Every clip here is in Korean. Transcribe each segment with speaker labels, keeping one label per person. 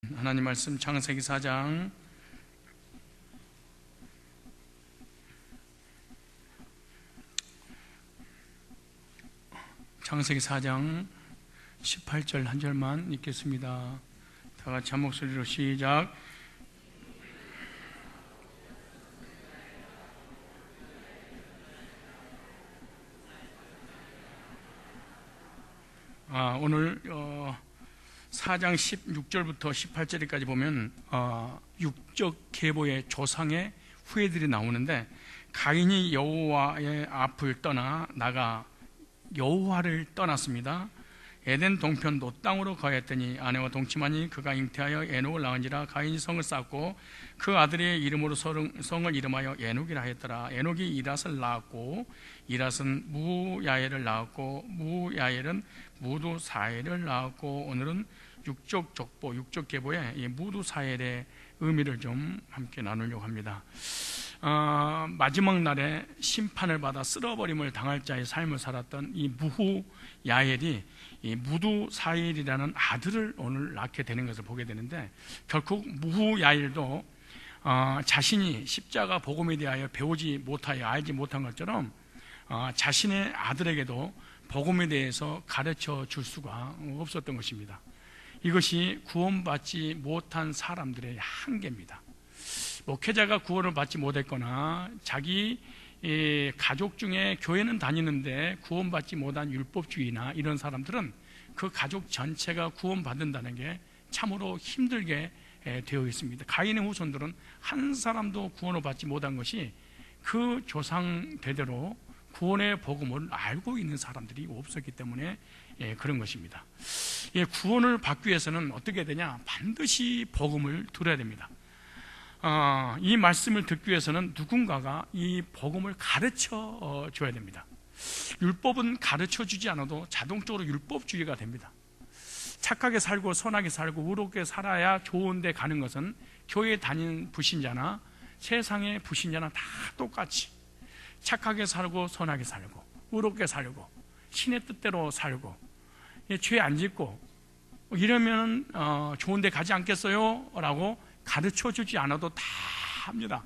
Speaker 1: 하나님 말씀 창세기 4장 창세기 4장 18절 한 절만 읽겠습니다. 다 같이 한 목소리로 시작. 오늘 4장 16절부터 18절까지 보면 육적 계보의 조상의 후예들이 나오는데, 가인이 여호와의 앞을 떠나 나가 여호와를 떠났습니다. 에덴 동편 놋 땅으로 거했더니 아내와 동침하니 그가 잉태하여 에녹을 낳은지라. 가인이 성을 쌓고 그 아들의 이름으로 성을 이름하여 에녹이라 했더라. 에녹이 이랏을 낳았고 이랏은 무야엘을 낳았고 무야엘은 무두사엘을 낳았고, 오늘은 육적 족보, 육적 계보의 이 무두사엘의 의미를 좀 함께 나누려고 합니다. 마지막 날에 심판을 받아 쓸어버림을 당할 자의 삶을 살았던 이 무후야엘이 이 무두사엘이라는 아들을 오늘 낳게 되는 것을 보게 되는데, 결국 무후야엘도 자신이 십자가 복음에 대하여 배우지 못하여 알지 못한 것처럼 자신의 아들에게도 복음에 대해서 가르쳐 줄 수가 없었던 것입니다. 이것이 구원받지 못한 사람들의 한계입니다. 목회자가 구원을 받지 못했거나 자기 가족 중에 교회는 다니는데 구원받지 못한 율법주의나 이런 사람들은 그 가족 전체가 구원받는다는 게 참으로 힘들게 되어 있습니다. 가인의 후손들은 한 사람도 구원을 받지 못한 것이 그 조상 대대로 구원의 복음을 알고 있는 사람들이 없었기 때문에 그런 것입니다. 구원을 받기 위해서는 어떻게 되냐? 반드시 복음을 들어야 됩니다. 이 말씀을 듣기 위해서는 누군가가 이 복음을 가르쳐 줘야 됩니다. 율법은 가르쳐 주지 않아도 자동적으로 율법주의가 됩니다. 착하게 살고 선하게 살고 의롭게 살아야 좋은 데 가는 것은 교회에 다니는 불신자나 세상의 불신자나 다 똑같이 착하게 살고 선하게 살고 의롭게 살고 신의 뜻대로 살고 죄 안 짓고 이러면 좋은 데 가지 않겠어요? 라고 가르쳐 주지 않아도 다 합니다.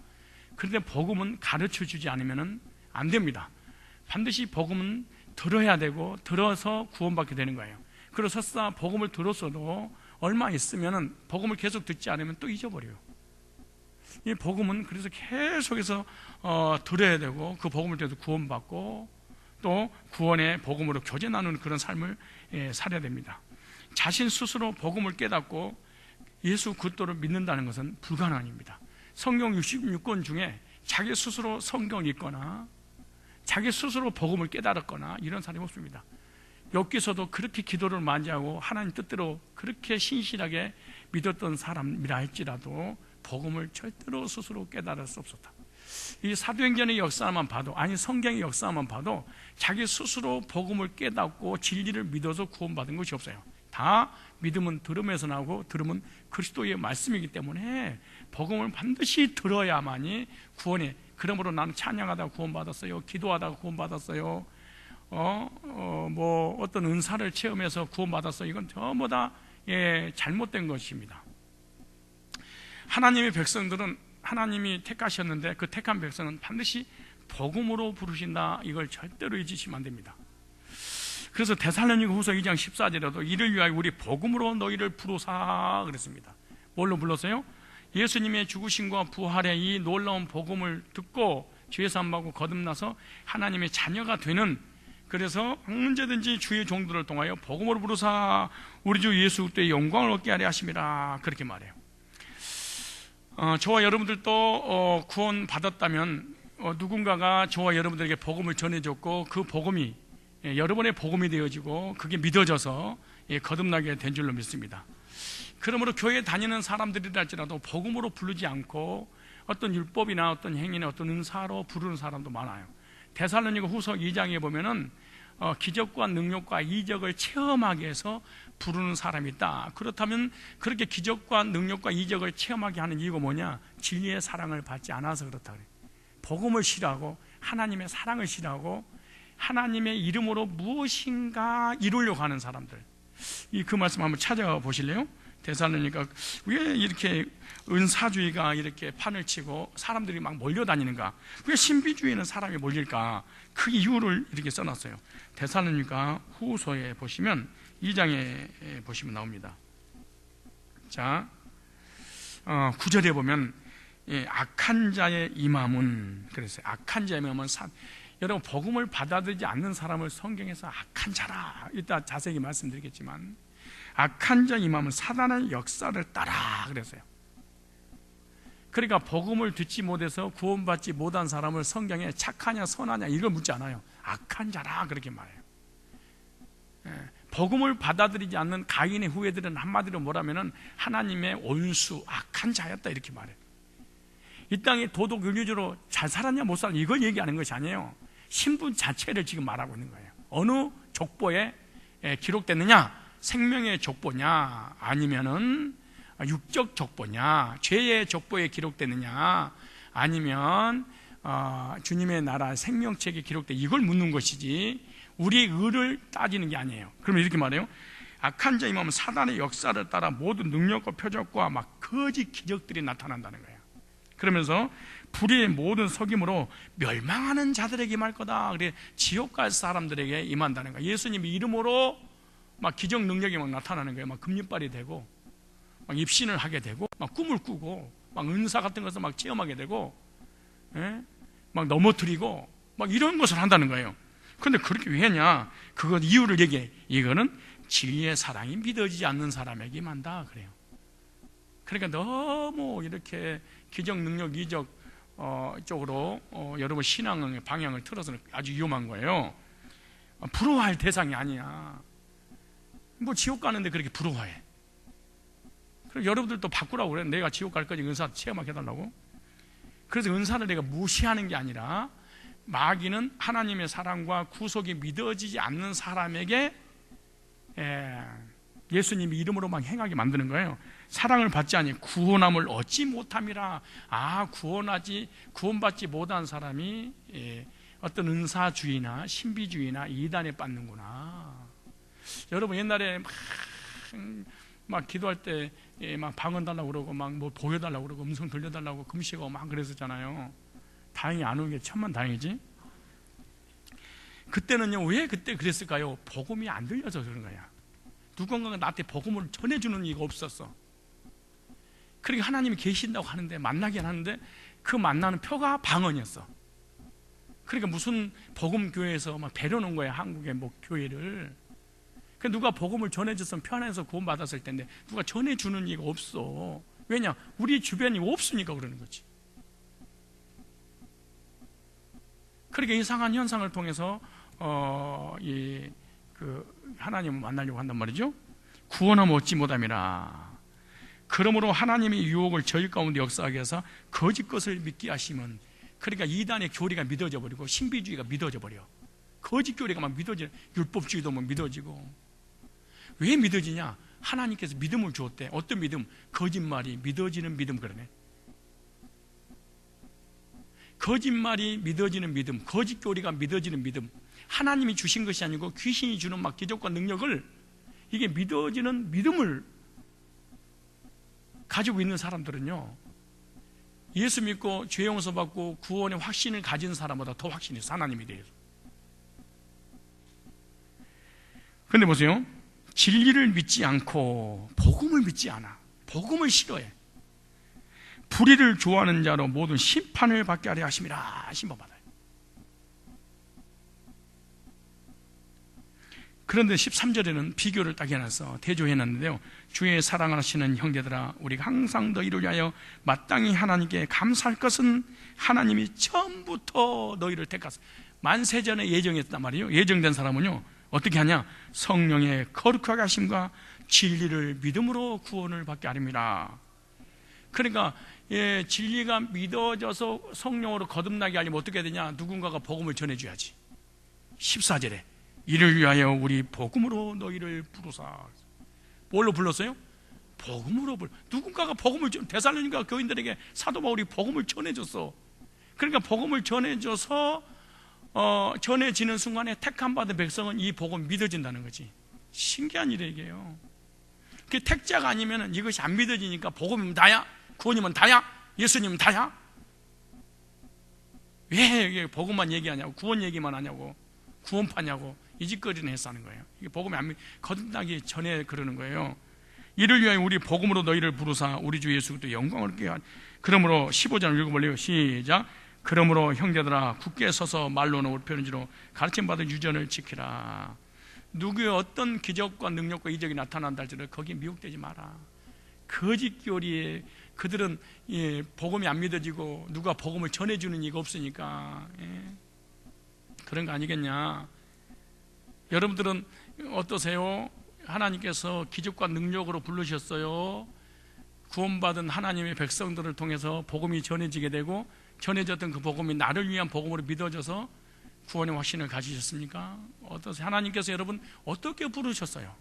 Speaker 1: 그런데 복음은 가르쳐 주지 않으면 안 됩니다. 반드시 복음은 들어야 되고 들어서 구원받게 되는 거예요. 그래서 설사 복음을 들었어도 얼마 있으면 복음을 계속 듣지 않으면 또 잊어버려요. 이 복음은 그래서 계속해서 들어야 되고 그 복음을 통해서 구원받고 또 구원의 복음으로 교제 나누는 그런 삶을 살아야 됩니다. 자신 스스로 복음을 깨닫고 예수 그리스도를 믿는다는 것은 불가능한 일입니다. 성경 66권 중에 자기 스스로 성경을 읽거나 자기 스스로 복음을 깨달았거나 이런 사람이 없습니다. 여기서도 그렇게 기도를 많이 하고 하나님 뜻대로 그렇게 신실하게 믿었던 사람이라 할지라도 복음을 절대로 스스로 깨달을 수 없었다. 이 사도행전의 역사만 봐도, 아니 성경의 역사만 봐도 자기 스스로 복음을 깨닫고 진리를 믿어서 구원받은 것이 없어요. 다 믿음은 들음에서 나오고 들음은 그리스도의 말씀이기 때문에 복음을 반드시 들어야만이 구원에, 그러므로 나는 찬양하다가 구원받았어요, 기도하다가 구원받았어요, 어떤 은사를 체험해서 구원받았어요, 이건 전부 다 잘못된 것입니다. 하나님의 백성들은 하나님이 택하셨는데 그 택한 백성은 반드시 복음으로 부르신다, 이걸 절대로 잊으시면 안 됩니다. 그래서 데살로니가 후서 2장 14절에도 이를 위하여 우리 복음으로 너희를 부르사 그랬습니다. 뭘로 불렀어요? 예수님의 죽으심과 부활의 이 놀라운 복음을 듣고 죄사함 받고 거듭나서 하나님의 자녀가 되는, 그래서 언제든지 주의 종들을 통하여 복음으로 부르사 우리 주 예수 그리스도의 영광을 얻게 하려 하심이라, 그렇게 말해요. 저와 여러분들도 구원 받았다면 누군가가 저와 여러분들에게 복음을 전해줬고 그 복음이 여러분의 복음이 되어지고 그게 믿어져서 거듭나게 된 줄로 믿습니다. 그러므로 교회에 다니는 사람들이라 할지라도 복음으로 부르지 않고 어떤 율법이나 어떤 행위나 어떤 은사로 부르는 사람도 많아요. 데살로니가 후서 2장에 보면은 기적과 능력과 이적을 체험하게 해서 부르는 사람이 있다. 그렇다면 그렇게 기적과 능력과 이적을 체험하게 하는 이유가 뭐냐? 진리의 사랑을 받지 않아서 그렇다 그래요. 복음을 싫어하고 하나님의 사랑을 싫어하고 하나님의 이름으로 무엇인가 이루려고 하는 사람들, 그 말씀 한번 찾아보실래요? 데살로니가 왜 이렇게 은사주의가 이렇게 판을 치고 사람들이 막 몰려다니는가? 왜 신비주의는 사람이 몰릴까? 그 이유를 이렇게 써놨어요. 데살로니가 후서에 보시면 2장에 보시면 나옵니다. 자, 9절에 보면 악한 자의 임함은, 그랬어요. 악한 자의 임함은 여러분, 복음을 받아들이지 않는 사람을 성경에서 악한 자라, 이따 자세히 말씀드리겠지만, 악한 자의 임함은 사단의 역사를 따라 그랬어요. 그러니까 복음을 듣지 못해서 구원받지 못한 사람을 성경에 착하냐 선하냐 이걸 묻지 않아요. 악한 자라 그렇게 말해요. 복음을 받아들이지 않는 가인의 후예들은 한마디로 뭐라면은 하나님의 원수, 악한 자였다 이렇게 말해요. 이 땅에 도덕 윤리적으로 잘 살았냐 못 살았냐 이걸 얘기하는 것이 아니에요. 신분 자체를 지금 말하고 있는 거예요. 어느 족보에 기록됐느냐? 생명의 족보냐, 아니면은 육적 족보냐, 죄의 족보에 기록됐느냐, 아니면 주님의 나라 생명책에 기록돼, 이걸 묻는 것이지 우리의 의를 따지는 게 아니에요. 그러면 이렇게 말해요. 악한 자 임하면 사단의 역사를 따라 모든 능력과 표적과 막 거짓 기적들이 나타난다는 거예요. 그러면서 불의의 모든 속임으로 멸망하는 자들에게 임할 거다. 그래 지옥 갈 사람들에게 임한다는 거예요. 예수님의 이름으로 막 기적 능력이 막 나타나는 거예요. 막 금리빨이 되고, 막 입신을 하게 되고, 막 꿈을 꾸고, 막 은사 같은 것을 막 체험하게 되고, 막 넘어뜨리고, 막 이런 것을 한다는 거예요. 그런데 그렇게 왜 했냐? 그것 이유를 얘기해. 이거는 진리의 사랑이 믿어지지 않는 사람에게 임한다 그래요. 그러니까 너무 이렇게 기적 능력 이적 쪽으로 여러분 신앙의 방향을 틀어서는 아주 위험한 거예요. 부러워할 대상이 아니야. 뭐 지옥 가는데 그렇게 부러워해. 그럼 여러분들도 바꾸라고 그래. 내가 지옥 갈 거지 은사 체험하게 해달라고. 그래서 은사를 내가 무시하는 게 아니라 마귀는 하나님의 사랑과 구속이 믿어지지 않는 사람에게 예수님의 이름으로 막 행하게 만드는 거예요. 사랑을 받지 아니 구원함을 얻지 못함이라. 구원받지 못한 사람이 어떤 은사주의나 신비주의나 이단에 빠지는구나. 여러분 옛날에 막 기도할 때 막 방언 달라고 그러고 막 뭐 보여달라고 그러고 음성 들려달라고 금식하고 막 그랬었잖아요. 다행히 안 오는 게 천만 다행이지. 그때는요, 왜 그때 그랬을까요? 복음이 안 들려서 그런 거야. 누군가가 나한테 복음을 전해주는 이가 없었어. 그러니까 하나님이 계신다고 하는데 만나긴 하는데 그 만나는 표가 방언이었어. 그러니까 무슨 복음 교회에서 막 데려놓은 거야, 한국의 뭐 교회를. 누가 복음을 전해줬으면 편해서 구원받았을 텐데 누가 전해주는 이가 없어. 왜냐? 우리 주변이 없으니까 그러는 거지. 그러니까 이상한 현상을 통해서 하나님을 만나려고 한단 말이죠. 구원함을 얻지 못함이라. 그러므로 하나님의 유혹을 저희 가운데 역사하게 해서 거짓 것을 믿게 하시면, 그러니까 이단의 교리가 믿어져 버리고 신비주의가 믿어져 버려. 거짓 교리가 막 믿어지는, 율법주의도 막 믿어지고. 왜 믿어지냐? 하나님께서 믿음을 주었대. 어떤 믿음? 거짓말이 믿어지는 믿음. 그러네. 거짓말이 믿어지는 믿음, 거짓 교리가 믿어지는 믿음. 하나님이 주신 것이 아니고 귀신이 주는 막 기적과 능력을, 이게 믿어지는 믿음을 가지고 있는 사람들은요, 예수 믿고 죄 용서 받고 구원의 확신을 가진 사람보다 더 확신이 있어, 하나님에 대해서. 그런데 보세요. 진리를 믿지 않고 복음을 믿지 않아. 복음을 싫어해. 불의를 좋아하는 자로 모든 심판을 받게 하려 하심이라. 심판받아요. 그런데 13절에는 비교를 딱 해놔서 대조해놨는데요. 주의 사랑하시는 형제들아, 우리가 항상 너희를 위하여 마땅히 하나님께 감사할 것은 하나님이 처음부터 너희를 택하사 만세전에 예정했단 말이에요. 예정된 사람은요 어떻게 하냐? 성령의 거룩하게 하심과 진리를 믿음으로 구원을 받게 하렵니다. 그러니까 진리가 믿어져서 성령으로 거듭나게 하려면 어떻게 해야 되냐? 누군가가 복음을 전해줘야지. 14절에 이를 위하여 우리 복음으로 너희를 부르사. 뭘로 불렀어요? 복음으로 누군가가 복음을 데살로니가 교인들에게 사도 바울이 복음을 전해줬어. 그러니까 복음을 전해줘서 전해지는 순간에 택함 받은 백성은 이 복음 믿어진다는 거지. 신기한 일이에요. 그 택자가 아니면 이것이 안 믿어지니까 복음이면 다야? 구원이면 다야? 예수님은 다야? 왜 복음만 얘기하냐고, 구원 얘기만 하냐고, 구원파냐고 이 짓거리는 해서 하는 거예요. 이게 복음이 안 거듭나기 전에 그러는 거예요. 이를 위하여 우리 복음으로 너희를 부르사 우리 주 예수 그리스도 영광을 얻게 하니. 그러므로 15절 읽어볼래요? 시작. 그러므로 형제들아 굳게 서서 말로는 옳편지로 가르침받은 유전을 지키라. 누구의 어떤 기적과 능력과 이적이 나타난다 할지라도 거기에 미혹되지 마라. 거짓 교리에 그들은 복음이 안 믿어지고 누가 복음을 전해주는 이가 없으니까 그런 거 아니겠냐. 여러분들은 어떠세요? 하나님께서 기적과 능력으로 부르셨어요. 구원받은 하나님의 백성들을 통해서 복음이 전해지게 되고 전해졌던 그 복음이 나를 위한 복음으로 믿어져서 구원의 확신을 가지셨습니까? 어떠세요? 하나님께서 여러분 어떻게 부르셨어요?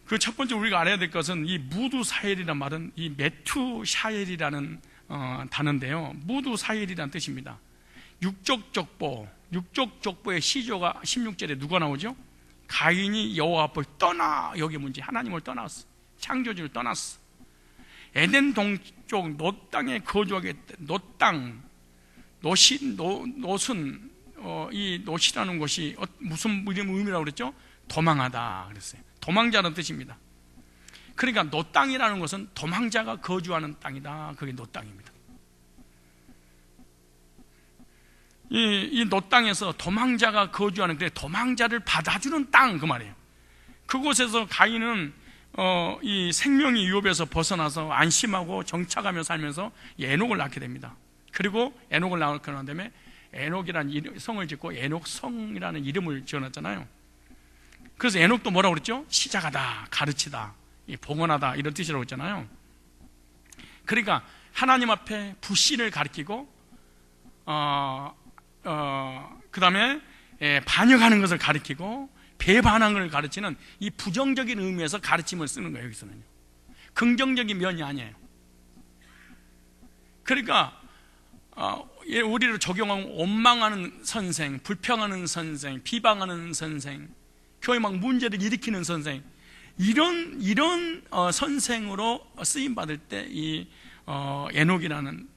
Speaker 1: 그 첫 번째 우리가 알아야 될 것은 이 무두사엘이라는 말은 이 메투샤엘이라는 단어인데요. 무두사엘이라는 뜻입니다. 육족족보의 시조가 16절에 누가 나오죠? 가인이 여호와 앞을 떠나. 여기 문제, 하나님을 떠났어. 창조주를 떠났어. 에덴 동쪽 놋 땅에 거주하게 놋 땅, 놋은 이 놋이라는 것이 무슨 의미라고 그랬죠? 도망하다 그랬어요. 도망자는 뜻입니다. 그러니까 놋 땅이라는 것은 도망자가 거주하는 땅이다. 그게 놋 땅입니다. 이 놋 땅에서 도망자가 거주하는, 그래 도망자를 받아주는 땅 그 말이에요. 그곳에서 가인은 이 생명의 유업에서 벗어나서 안심하고 정착하며 살면서 에녹을 낳게 됩니다. 그리고 에녹을 낳고 난 다음에 에녹이라는 성을 짓고 에녹성이라는 이름을 지어놨잖아요. 그래서 에녹도 뭐라고 그랬죠? 시작하다, 가르치다, 봉헌하다 이런 뜻이라고 했잖아요. 그러니까 하나님 앞에 불신을 가르치고 그 다음에 반역하는 것을 가르치고 배반항을 가르치는 이 부정적인 의미에서 가르침을 쓰는 거예요. 여기서는요. 긍정적인 면이 아니에요. 그러니까 우리를 적용하면 원망하는 선생, 불평하는 선생, 비방하는 선생, 교회 막 문제를 일으키는 선생, 이런 선생으로 쓰임 받을 때 이 에녹이라는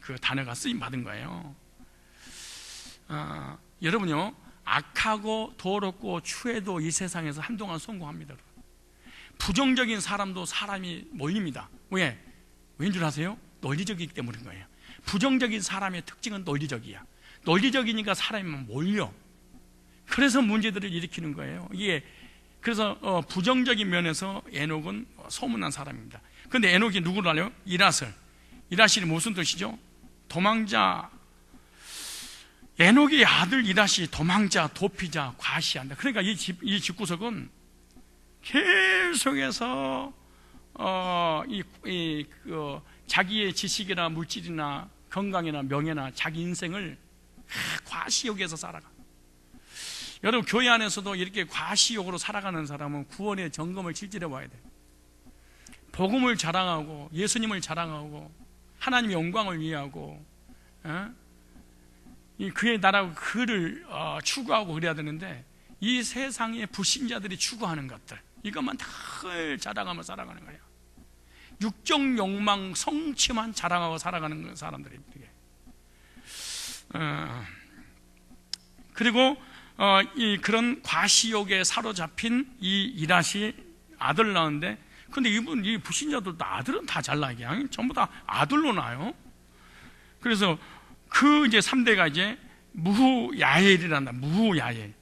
Speaker 1: 그 단어가 쓰임 받은 거예요. 여러분요, 악하고 더럽고 추해도 이 세상에서 한동안 성공합니다. 부정적인 사람도 사람이 몰립니다. 왜? 왠 줄 아세요? 논리적이기 때문인 거예요. 부정적인 사람의 특징은 논리적이야. 논리적이니까 사람이 몰려. 그래서 문제들을 일으키는 거예요. 이게 그래서 부정적인 면에서 에녹은 소문난 사람입니다. 그런데 에녹이 누구를 알아요? 이라슬. 이라실이 무슨 뜻이죠? 도망자. 에녹의 아들 이라시 도망자, 도피자, 과시한다. 그러니까 이 집구석은 계속해서 자기의 지식이나 물질이나 건강이나 명예나 자기 인생을 과시욕에서 살아가. 여러분 교회 안에서도 이렇게 과시욕으로 살아가는 사람은 구원의 점검을 질질해 봐야 돼요. 복음을 자랑하고 예수님을 자랑하고 하나님의 영광을 위하고 그의 나라고 그를 추구하고 그래야 되는데 이 세상의 불신자들이 추구하는 것들 이것만 늘 자랑하며 살아가는 거예요. 육적 욕망 성취만 자랑하고 살아가는 사람들입니다. 그리고 그런 과시욕에 사로잡힌 이 이라시 아들 낳았는데, 근데 이 불신자들도 아들은 다 잘나요. 그냥 전부 다 아들로 나요. 그래서 이제 3대가 이제 무후야엘이란다. 무후야엘.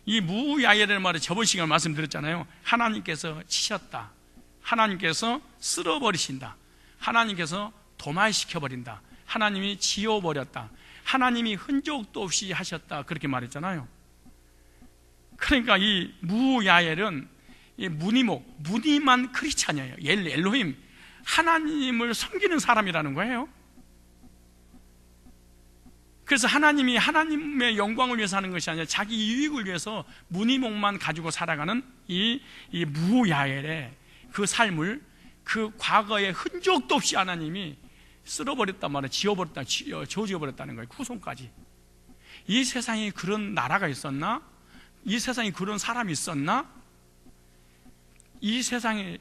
Speaker 1: 이 무후야엘이라는 말을 저번 시간에 말씀드렸잖아요. 하나님께서 치셨다. 하나님께서 쓸어버리신다. 하나님께서 도말시켜버린다. 하나님이 지워버렸다. 하나님이 흔적도 없이 하셨다. 그렇게 말했잖아요. 그러니까 이 무야엘은 무늬만 크리스찬이에요. 엘로힘, 하나님을 섬기는 사람이라는 거예요. 그래서 하나님이 하나님의 영광을 위해서 하는 것이 아니라 자기 이익을 위해서 무늬목만 가지고 살아가는 이 무야엘의 그 삶을 그 과거에 흔적도 없이 하나님이 쓸어버렸단 말이에요. 지워버렸다, 저지워버렸다는 거예요. 후손까지. 이 세상에 그런 나라가 있었나? 이 세상에 그런 사람이 있었나? 이 세상에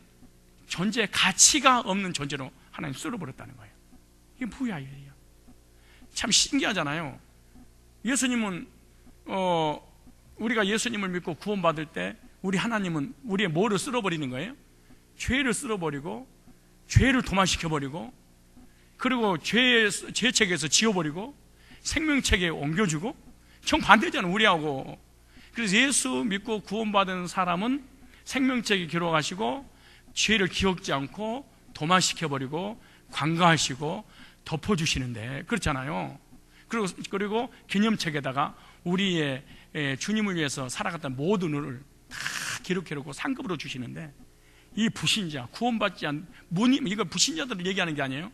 Speaker 1: 존재 가치가 없는 존재로 하나님 쓸어버렸다는 거예요. 이게 뭐야, 이게요? 참 신기하잖아요. 예수님은 우리가 예수님을 믿고 구원받을 때 우리 하나님은 우리의 뭐를 쓸어버리는 거예요? 죄를 쓸어버리고 죄를 도마시켜버리고 그리고 죄책에서 지워버리고 생명책에 옮겨주고 정반대잖아요, 우리하고. 그래서 예수 믿고 구원받은 사람은 생명책에 기록하시고 죄를 기억지 않고 도마시켜버리고 관가하시고 덮어주시는데, 그렇잖아요. 그리고 기념책에다가 우리의 주님을 위해서 살아갔던 모든 일을 다 기록해놓고 상급으로 주시는데, 이 불신자, 구원받지 않은 무님, 이거 불신자들을 얘기하는 게 아니에요.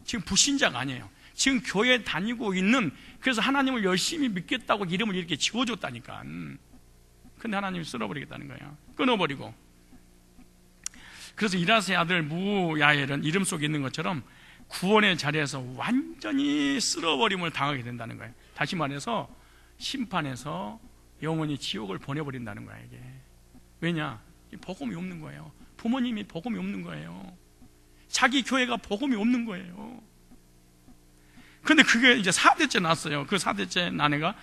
Speaker 1: 지금 불신자가 아니에요. 지금 교회 다니고 있는, 그래서 하나님을 열심히 믿겠다고 이름을 이렇게 지워줬다니까. 근데 하나님이 쓸어버리겠다는 거예요. 끊어버리고. 그래서 이라스의 아들 무야엘은 이름 속에 있는 것처럼 구원의 자리에서 완전히 쓸어버림을 당하게 된다는 거예요. 다시 말해서 심판에서 영원히 지옥을 보내버린다는 거예요, 이게. 왜냐? 복음이 없는 거예요. 부모님이 복음이 없는 거예요. 자기 교회가 복음이 없는 거예요. 근데 그게 이제 4대째 났어요. 그 4대째 난해가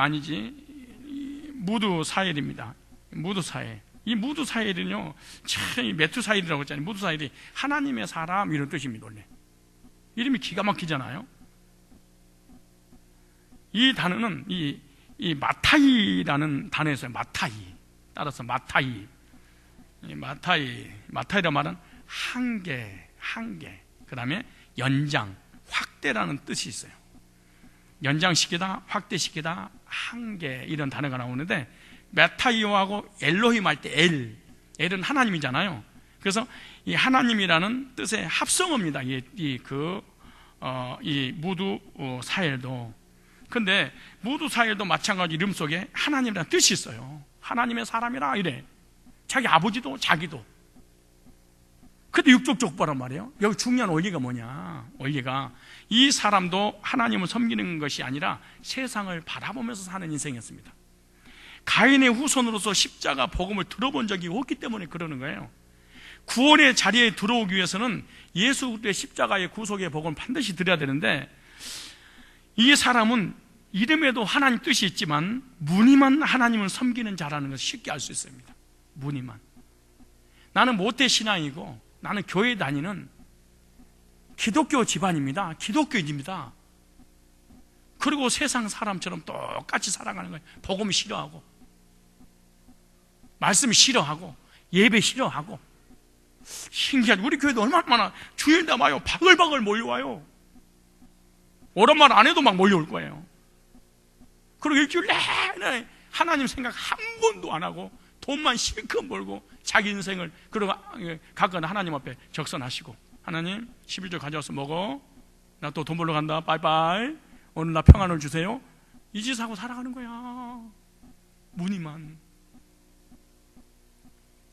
Speaker 1: 아니지, 무두사엘입니다. 무두사엘. 이 무두사엘은요, 참, 메투사엘이라고 했잖아요. 무두사엘이 하나님의 사람 이런 뜻입니다, 원래. 이름이 기가 막히잖아요. 이 단어는 이 마타이라는 단어에서 마타이. 따라서 마타이라 말은 한계. 그 다음에 연장, 확대라는 뜻이 있어요. 연장시키다, 확대시키다, 한계, 이런 단어가 나오는데, 메타이오하고 엘로힘 할 때 엘은 하나님이잖아요. 그래서 이 하나님이라는 뜻의 합성어입니다. 이 무두 사엘도. 근데 무두 사엘도 마찬가지 이름 속에 하나님이라는 뜻이 있어요. 하나님의 사람이라 이래. 자기 아버지도 자기도. 근데 육족족보란 말이에요. 여기 중요한 원리가 뭐냐? 원리가 이 사람도 하나님을 섬기는 것이 아니라 세상을 바라보면서 사는 인생이었습니다. 가인의 후손으로서 십자가 복음을 들어본 적이 없기 때문에 그러는 거예요. 구원의 자리에 들어오기 위해서는 예수 그리스도의 십자가의 구속의 복음을 반드시 드려야 되는데, 이 사람은 이름에도 하나님 뜻이 있지만 무늬만 하나님을 섬기는 자라는 것을 쉽게 알 수 있습니다. 무늬만. 나는 모태 신앙이고 나는 교회 다니는 기독교 집안입니다. 기독교인입니다. 그리고 세상 사람처럼 똑같이 살아가는 거예요. 복음 싫어하고, 말씀 싫어하고, 예배 싫어하고. 신기하죠. 우리 교회도 얼마나 많아. 주일날 와요. 바글바글 몰려와요. 오랜만 안 해도 막 몰려올 거예요. 그리고 일주일 내내 하나님 생각 한 번도 안 하고 돈만 실컷 벌고 자기 인생을, 그리고 가끔 하나님 앞에 적선하시고, 하나님 11조 가져와서 먹어, 나 또 돈 벌러 간다, 빠이빠이, 오늘 나 평안을 주세요. 이 짓 하고 살아가는 거야. 무늬만.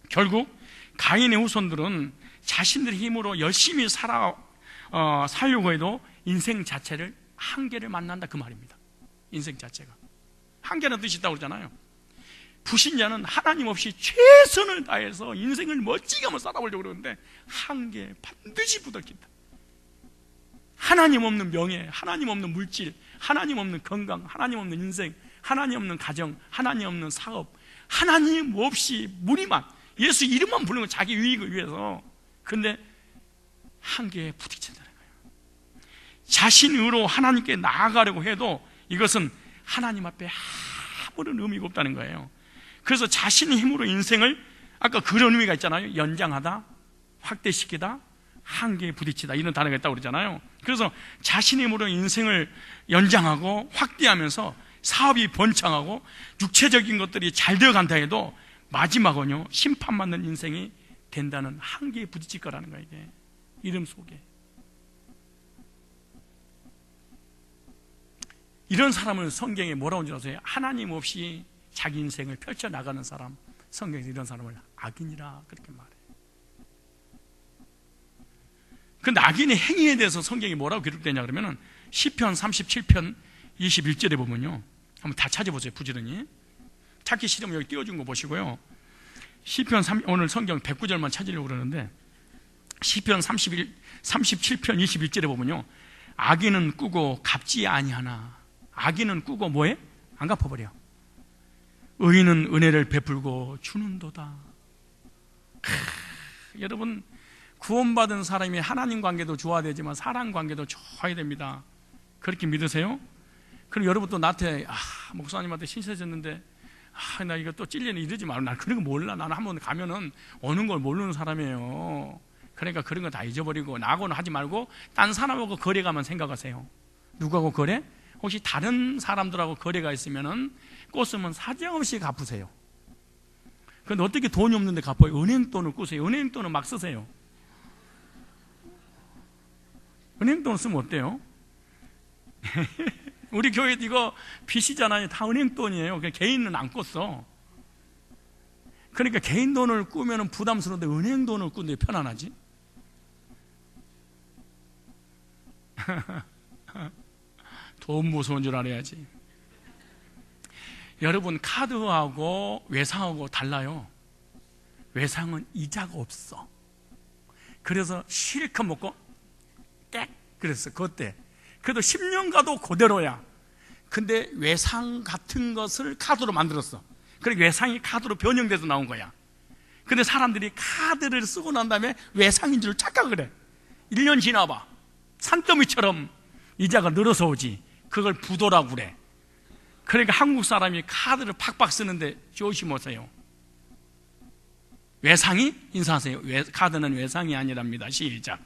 Speaker 1: 결국 가인의 후손들은 자신들의 힘으로 열심히 살려고 해도 인생 자체를 한계를 만난다, 그 말입니다. 인생 자체가 한계라는 뜻이 있다고 그러잖아요. 불신자는 하나님 없이 최선을 다해서 인생을 멋지게 한번 살아보려고 그러는데 한계에 반드시 부닥친다. 하나님 없는 명예, 하나님 없는 물질, 하나님 없는 건강, 하나님 없는 인생, 하나님 없는 가정, 하나님 없는 사업, 하나님 없이 무늬만, 예수 이름만 부르는 건 자기 유익을 위해서. 근데 한계에 부딪힌다는 거예요. 자신으로 하나님께 나아가려고 해도 이것은 하나님 앞에 아무런 의미가 없다는 거예요. 그래서 자신의 힘으로 인생을, 아까 그런 의미가 있잖아요. 연장하다, 확대시키다, 한계에 부딪히다, 이런 단어가 있다고 그러잖아요. 그래서 자신의 힘으로 인생을 연장하고 확대하면서 사업이 번창하고 육체적인 것들이 잘 되어간다 해도 마지막은요, 심판받는 인생이 된다는 한계에 부딪힐 거라는 거예요. 이게 이름 속에. 이런 사람은 성경에 뭐라고 줄 아세요? 하나님 없이 자기 인생을 펼쳐나가는 사람, 성경에서 이런 사람을 악인이라 그렇게 말해요. 근데 악인의 행위에 대해서 성경이 뭐라고 기록되냐 그러면은 시편 37편 21절에 보면요, 한번 다 찾아보세요. 부지런히 찾기 싫으면 여기 띄워준 거 보시고요. 시편 오늘 성경 109절만 찾으려고 그러는데 시편 37편 21절에 보면요, 악인은 꾸고 갚지 아니하나. 악인은 꾸고 뭐해? 안 갚아버려. 의인은 은혜를 베풀고 주는도다. 여러분, 구원받은 사람이 하나님 관계도 좋아야 되지만 사람 관계도 좋아야 됩니다. 그렇게 믿으세요? 그럼 여러분 또 나한테 목사님한테 신세졌는데 나 이거 또 찔리네 이러지 말고. 난 그런 거 몰라. 나는 한번 가면은 오는 걸 모르는 사람이에요. 그러니까 그런 거 다 잊어버리고 나하고는 하지 말고 딴 사람하고 거래 가만 생각하세요. 누구하고 거래? 혹시 다른 사람들하고 거래가 있으면은 꽂으면 사정없이 갚으세요. 근데 어떻게 돈이 없는데 갚아요? 은행 돈을 꾸세요. 은행 돈은 막 쓰세요. 은행 돈 쓰면 어때요? 우리 교회 이거 빚이잖아요. 다 은행 돈이에요. 개인은 안 꿨어. 그러니까 개인 돈을 꾸면 부담스러운데 은행 돈을 꾸는데 편안하지? 돈 무서운 줄 알아야지. 여러분, 카드하고 외상하고 달라요. 외상은 이자가 없어. 그래서 실컷 먹고 땡 그랬어. 그때 그래도 10년 가도 그대로야. 근데 외상 같은 것을 카드로 만들었어. 그러니까 외상이 카드로 변형돼서 나온 거야. 근데 사람들이 카드를 쓰고 난 다음에 외상인 줄 착각을 해. 1년 지나봐, 산더미처럼 이자가 늘어서 오지. 그걸 부도라고 그래. 그러니까 한국 사람이 카드를 팍팍 쓰는데 조심하세요. 외상이, 인사하세요. 카드는 외상이 아니랍니다. 시작.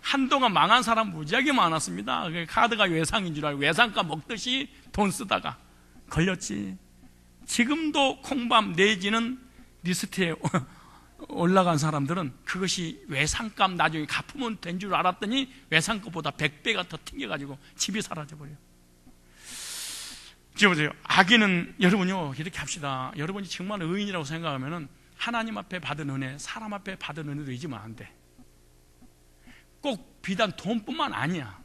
Speaker 1: 한동안 망한 사람 무지하게 많았습니다. 카드가 외상인 줄 알고 외상값 먹듯이 돈 쓰다가 걸렸지. 지금도 콩밥 내지는 리스트에 올라간 사람들은 그것이 외상값 나중에 갚으면 된 줄 알았더니 외상값보다 100배가 더 튕겨가지고 집이 사라져버려요. 보세요. 악인은, 여러분요, 이렇게 합시다. 여러분이 정말 의인이라고 생각하면 하나님 앞에 받은 은혜, 사람 앞에 받은 은혜도 잊으면 안 돼. 꼭 비단 돈뿐만 아니야.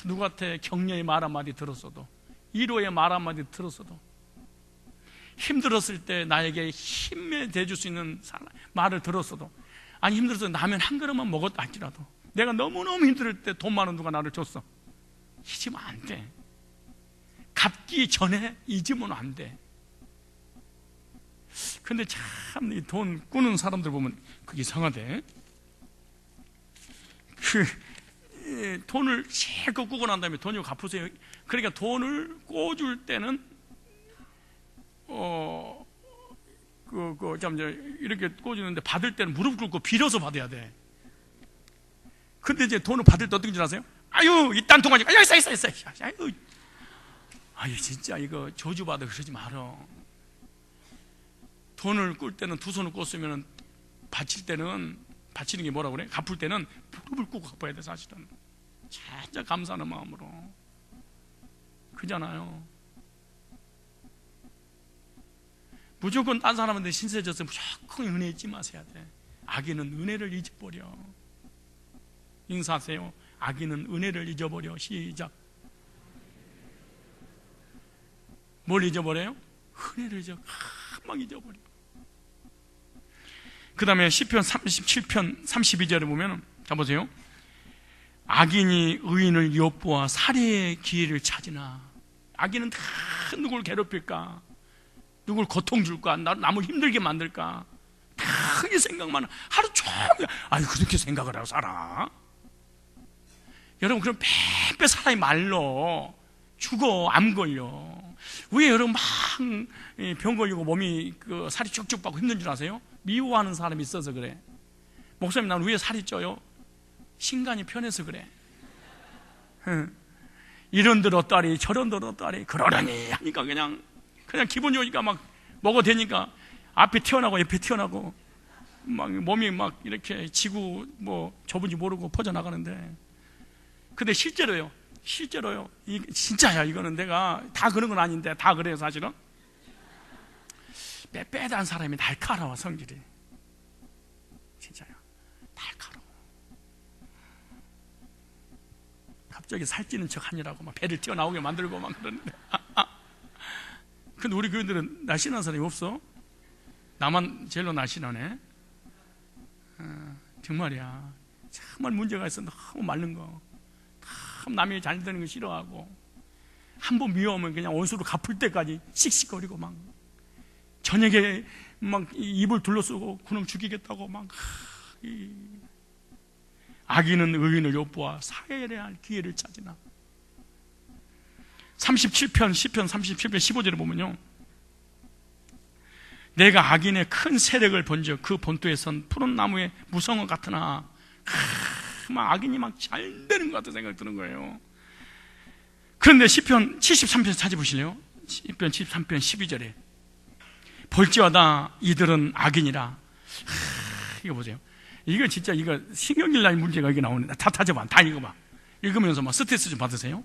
Speaker 1: 누구한테 격려의 말 한마디 들었어도, 위로의 말 한마디 들었어도, 힘들었을 때 나에게 힘에 대줄 수 있는 말을 들었어도, 아니 힘들어서 라면 한 그릇만 먹었다 할지라도, 내가 너무너무 힘들 때 돈 많은 누가 나를 줬어. 잊으면 안 돼. 갚기 전에 잊으면 안 돼. 근데 참 이 돈 꾸는 사람들 보면 그게 이상하대. 돈을 실컷 꾸고 난 다음에 돈을 갚으세요. 그러니까 돈을 꿔줄 때는 이렇게 꿔주는데 받을 때는 무릎 꿇고 빌어서 받아야 돼. 근데 이제 돈을 받을 때 어떻게 줄 아세요? 아유, 이딴 돈 가지고, 있어. 아유, 진짜 이거 저주받아 그러지 말어. 돈을 꿀 때는 두 손을 꽂으면 바치는 게 뭐라고 그래? 갚을 때는 무릎을 꿇고 갚아야 돼, 사실은. 진짜 감사하는 마음으로. 그잖아요. 무조건 딴 사람한테 신세져서 무조건 은혜 잊지 마셔야 돼. 악인은 은혜를 잊어버려. 인사하세요. 악인은 은혜를 잊어버려. 시작. 뭘 잊어버려요? 은혜를 금방 잊어버려. 그 다음에 시편 37편 32절에 보면, 자 보세요. 악인이 의인을 엿보아 살해의 기회를 찾으나. 악인은 다 누굴 괴롭힐까, 누굴 고통 줄까, 남을 힘들게 만들까, 다 이 생각만 하루 종일. 아유, 그렇게 생각을 하고 살아. 여러분, 그럼 빼빼 사람이 말로 죽어, 암 걸려. 왜 여러분 막 병 걸리고 몸이 살이 쭉쭉 빠고 힘든 줄 아세요? 미워하는 사람이 있어서 그래. 목사님, 나는 왜 살이 쪄요? 신간이 편해서 그래. 이런들 어따리 저런들 어따리 그러려니 하니까 그냥 기분 좋으니까 막 먹어도 되니까 앞에 튀어나오고 옆에 튀어나오고 막 몸이 막 이렇게 지구 좁은지 모르고 퍼져나가는데, 근데 실제로요, 진짜야. 이거는 내가 다 그런 건 아닌데 다 그래요. 사실은 빼빼한 사람이 날카로워. 성질이 진짜요, 날카로워. 갑자기 살찌는 척 하느라고 막 배를 튀어나오게 만들고 막 그러는데. 근데 우리 교인들은 날씬한 사람이 없어. 나만 제일로 날씬하네. 정말이야. 정말 문제가 있어. 너무 마른 거, 너무 남이 잘 되는 거 싫어하고, 한번 미워하면 그냥 원수로 갚을 때까지 씩씩거리고, 막 저녁에 막 입을 둘러쓰고 그놈 죽이겠다고 막. 악인은 의인을 엿보아 사해야 할 기회를 찾으나. 37편 시편 37편 15절에 보면요, 내가 악인의 큰 세력을 본즉 그 본토에선 푸른 나무의 무성어 같으나, 막 악인이 막 잘 되는 것 같은 생각이 드는 거예요. 그런데 시편 73편 찾아보실래요? 시편 73편 12절에 볼지어다 이들은 악인이라. 이거 보세요. 이거 진짜 이거 신경질날 문제가 이게 나오는데, 다 찾아봐. 다 읽어봐. 읽으면서 막 스트레스 좀 받으세요.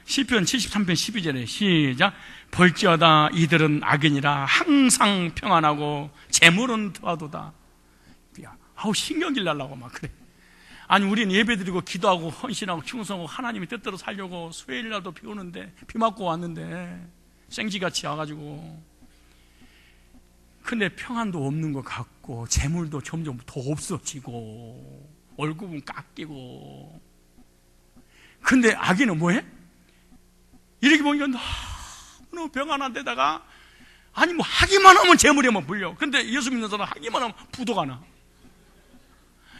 Speaker 1: 시편 73편 12절에 시작. 볼지어다 이들은 악인이라 항상 평안하고 재물은 더하도다. 아우 신경질 날라고 막 그래. 아니 우리는 예배드리고 기도하고 헌신하고 충성하고 하나님의 뜻대로 살려고 수요일날도 비 오는데, 비 맞고 왔는데 생쥐같이 와가지고, 근데 평안도 없는 것 같고 재물도 점점 더 없어지고 월급은 깎이고. 근데 악인은 뭐해? 이렇게 보니까 너무 평안한 데다가, 아니 뭐 하기만 하면 재물에만 불려. 근데 예수 믿는 사람 하기만 하면 부도가 나.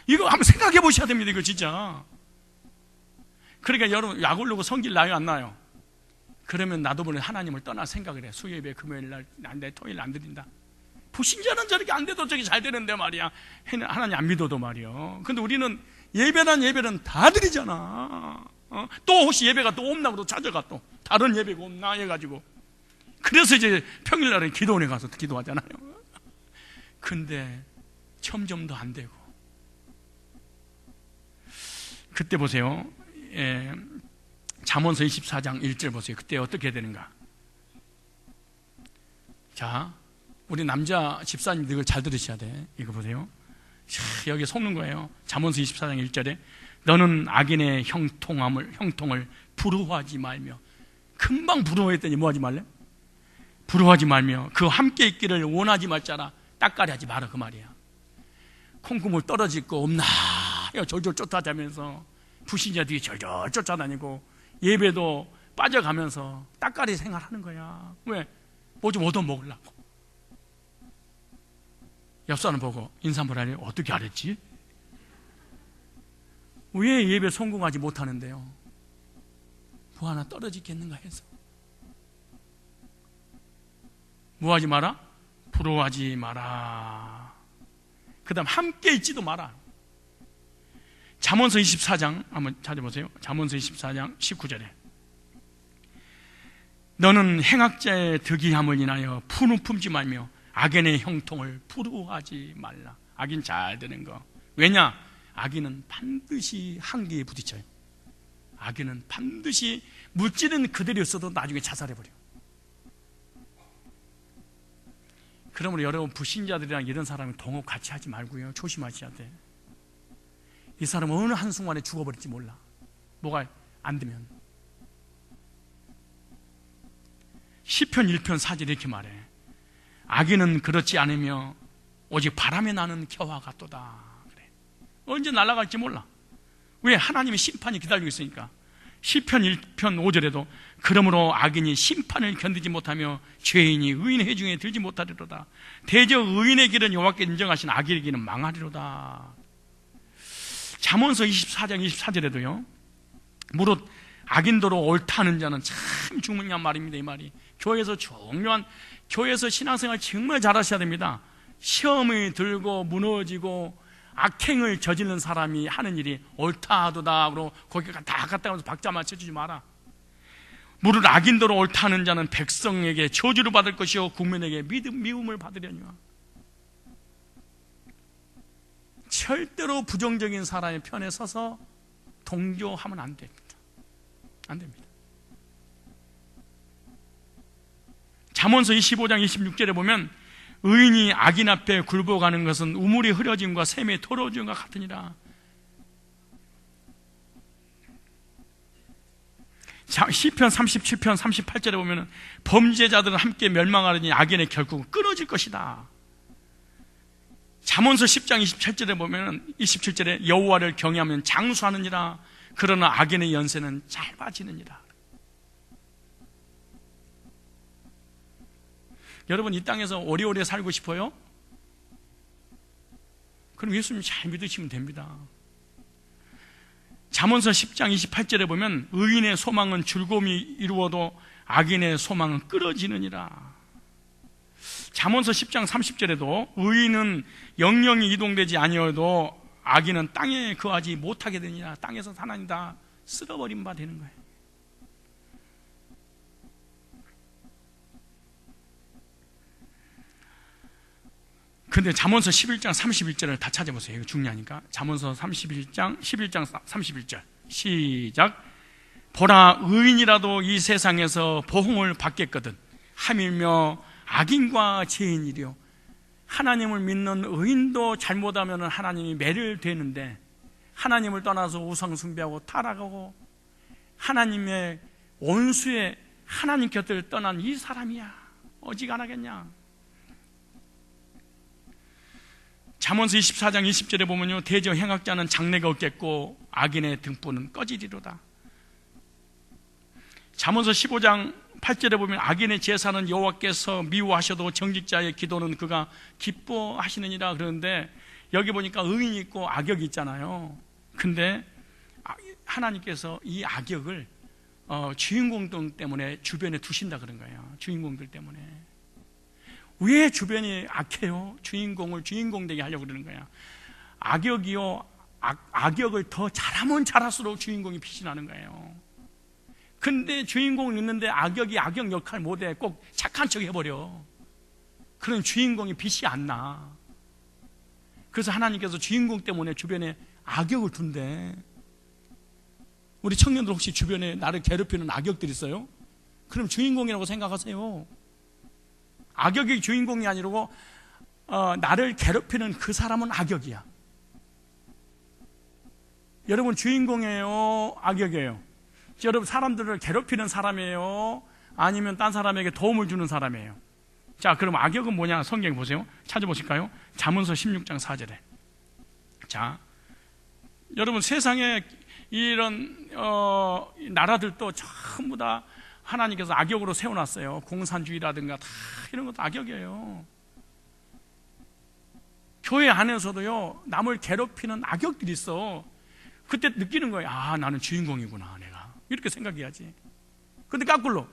Speaker 1: 이거 한번 생각해 보셔야 됩니다. 이거 진짜. 그러니까 여러분 약 올르고 성질 나요 안 나요? 그러면 나도 모르게 하나님을 떠날 생각을 해. 수요예배 금요일 날 안 돼, 토요일 안 드린다. 불신자는 저렇게 안 돼도 저기 잘 되는데 말이야. 하나님 안 믿어도 말이야. 근데 우리는 예배는 다 드리잖아. 또 혹시 예배가 또 없나 보다 찾아가, 또 다른 예배가 없나 해가지고. 그래서 이제 평일날에 기도원에 가서 기도하잖아요. 근데 점점 더 안 되고. 그때 보세요. 잠언서 24장 1절 보세요. 그때 어떻게 해야 되는가? 자, 우리 남자 집사님들 이걸 잘 들으셔야 돼. 이거 보세요. 여기 속는 거예요. 잠언서 24장 1절에 너는 악인의 형통을 부러워하지 말며. 금방 부러워했더니 뭐 하지 말래? 부러워하지 말며 그 함께 있기를 원하지 말자라. 딱가리 하지 마라 그 말이야. 콩고물 떨어질 거 없나 졸졸 쫓아다니면서 불신자들이 졸졸 쫓아다니고 예배도 빠져가면서 딱가리 생활하는 거야. 왜? 뭐 좀 얻어먹으려고. 옆 사람 보고 인사 한번 하니 어떻게 알았지? 왜 예배 성공하지 못하는데요? 뭐 하나 떨어지겠는가 해서. 뭐 하지 마라? 부러워하지 마라. 그 다음 함께 있지도 마라. 잠언서 24장 한번 찾아보세요. 잠언서 24장 19절에 너는 행악자의 득이함을 인하여 푸는 품지 말며 악인의 형통을 부러워하지 말라. 악인 잘 되는 거. 왜냐? 악인은 반드시 한계에 부딪혀요. 악인은 반드시 물질은 그대로 있어도 나중에 자살해버려. 그러므로 여러분 불신자들이랑 이런 사람이 동업 같이 하지 말고요. 조심하셔야 돼. 이 사람은 어느 한순간에 죽어버릴지 몰라. 뭐가 안 되면. 시편 1편 4절 이렇게 말해. 악인은 그렇지 않으며 오직 바람에 나는 겨와 같도다. 그래. 언제 날아갈지 몰라. 왜? 하나님의 심판이 기다리고 있으니까. 시편 1편 5절에도 그러므로 악인이 심판을 견디지 못하며 죄인이 의인의 회중에 들지 못하리로다. 대저 의인의 길은 여호와께 인정하신 악인의 길은 망하리로다. 잠언서 24장 24절에도요 무릇 악인도로 옳다는 자는 참 중요한 말입니다. 이 말이 교회에서 중요한, 교회에서 신앙생활 정말 잘하셔야 됩니다. 시험이 들고 무너지고 악행을 저지른 사람이 하는 일이 옳다하도다 그러고 거기 다 갖다 가면서 박자 맞춰주지 마라. 무릇 악인도로 옳다는 자는 백성에게 저주를 받을 것이요 국민에게 미움을 받으려니와. 절대로 부정적인 사람의 편에 서서 동조하면 안 됩니다. 안 됩니다. 잠언서 25장 26절에 보면 의인이 악인 앞에 굴복하는 것은 우물이 흐려짐과 샘이 더러워짐과 같으니라. 시편 37편 38절에 보면 범죄자들은 함께 멸망하려니 악인의 결국은 끊어질 것이다. 잠언서 10장 27절에 보면 27절에 여호와를 경외하면 장수하느니라. 그러나 악인의 연세는 짧아지느니라. 여러분, 이 땅에서 오래오래 살고 싶어요? 그럼 예수님 잘 믿으시면 됩니다. 잠언서 10장 28절에 보면 의인의 소망은 즐거움이 이루어도 악인의 소망은 끊어지느니라. 잠언서 10장 30절에도 의인은 영영이 이동되지 아니어도 악인은 땅에 거하지 못하게 되니라. 땅에서 하나님 다 쓸어버린 바 되는 거예요. 근데 잠언서 11장 31절을 다 찾아보세요. 이거 중요하니까. 잠언서 11장 31절 시작. 보라, 의인이라도 이 세상에서 보응을 받겠거든 하밀며 악인과 죄인이려. 하나님을 믿는 의인도 잘못하면 하나님이 매를 되는데, 하나님을 떠나서 우상 숭배하고 타락하고 하나님의 원수의 하나님 곁을 떠난 이 사람이야 어지간하겠냐. 잠언서 24장 20절에 보면요, 대저 행악자는 장래가 없겠고 악인의 등불은 꺼지리로다. 잠언서 15장 8절에 보면 악인의 제사는 여호와께서 미워하셔도 정직자의 기도는 그가 기뻐하시느니라. 그러는데 여기 보니까 의인이 있고 악역이 있잖아요. 근데 하나님께서 이 악역을 주인공들 때문에 주변에 두신다 그런 거예요. 주인공들 때문에. 왜 주변이 악해요? 주인공을 주인공 되게 하려고 그러는 거야. 악역이요, 악역을 더 잘하면 잘할수록 주인공이 빛이 나는 거예요. 근데 주인공은 있는데 악역이 악역 역할 못해. 꼭 착한 척 해버려. 그런 주인공이 빛이 안 나. 그래서 하나님께서 주인공 때문에 주변에 악역을 둔대. 우리 청년들 혹시 주변에 나를 괴롭히는 악역들 있어요? 그럼 주인공이라고 생각하세요. 악역이 주인공이 아니고 나를 괴롭히는 그 사람은 악역이야. 여러분, 주인공이에요, 악역이에요? 여러분, 사람들을 괴롭히는 사람이에요, 아니면 딴 사람에게 도움을 주는 사람이에요? 자, 그럼 악역은 뭐냐? 성경 보세요. 찾아보실까요? 잠언서 16장 4절에. 자, 여러분, 세상에 이런 나라들도 전부 다 하나님께서 악역으로 세워놨어요. 공산주의라든가 다 이런 것도 악역이에요. 교회 안에서도요, 남을 괴롭히는 악역들이 있어. 그때 느끼는 거예요. 아, 나는 주인공이구나, 내가. 이렇게 생각해야지. 근데 거꾸로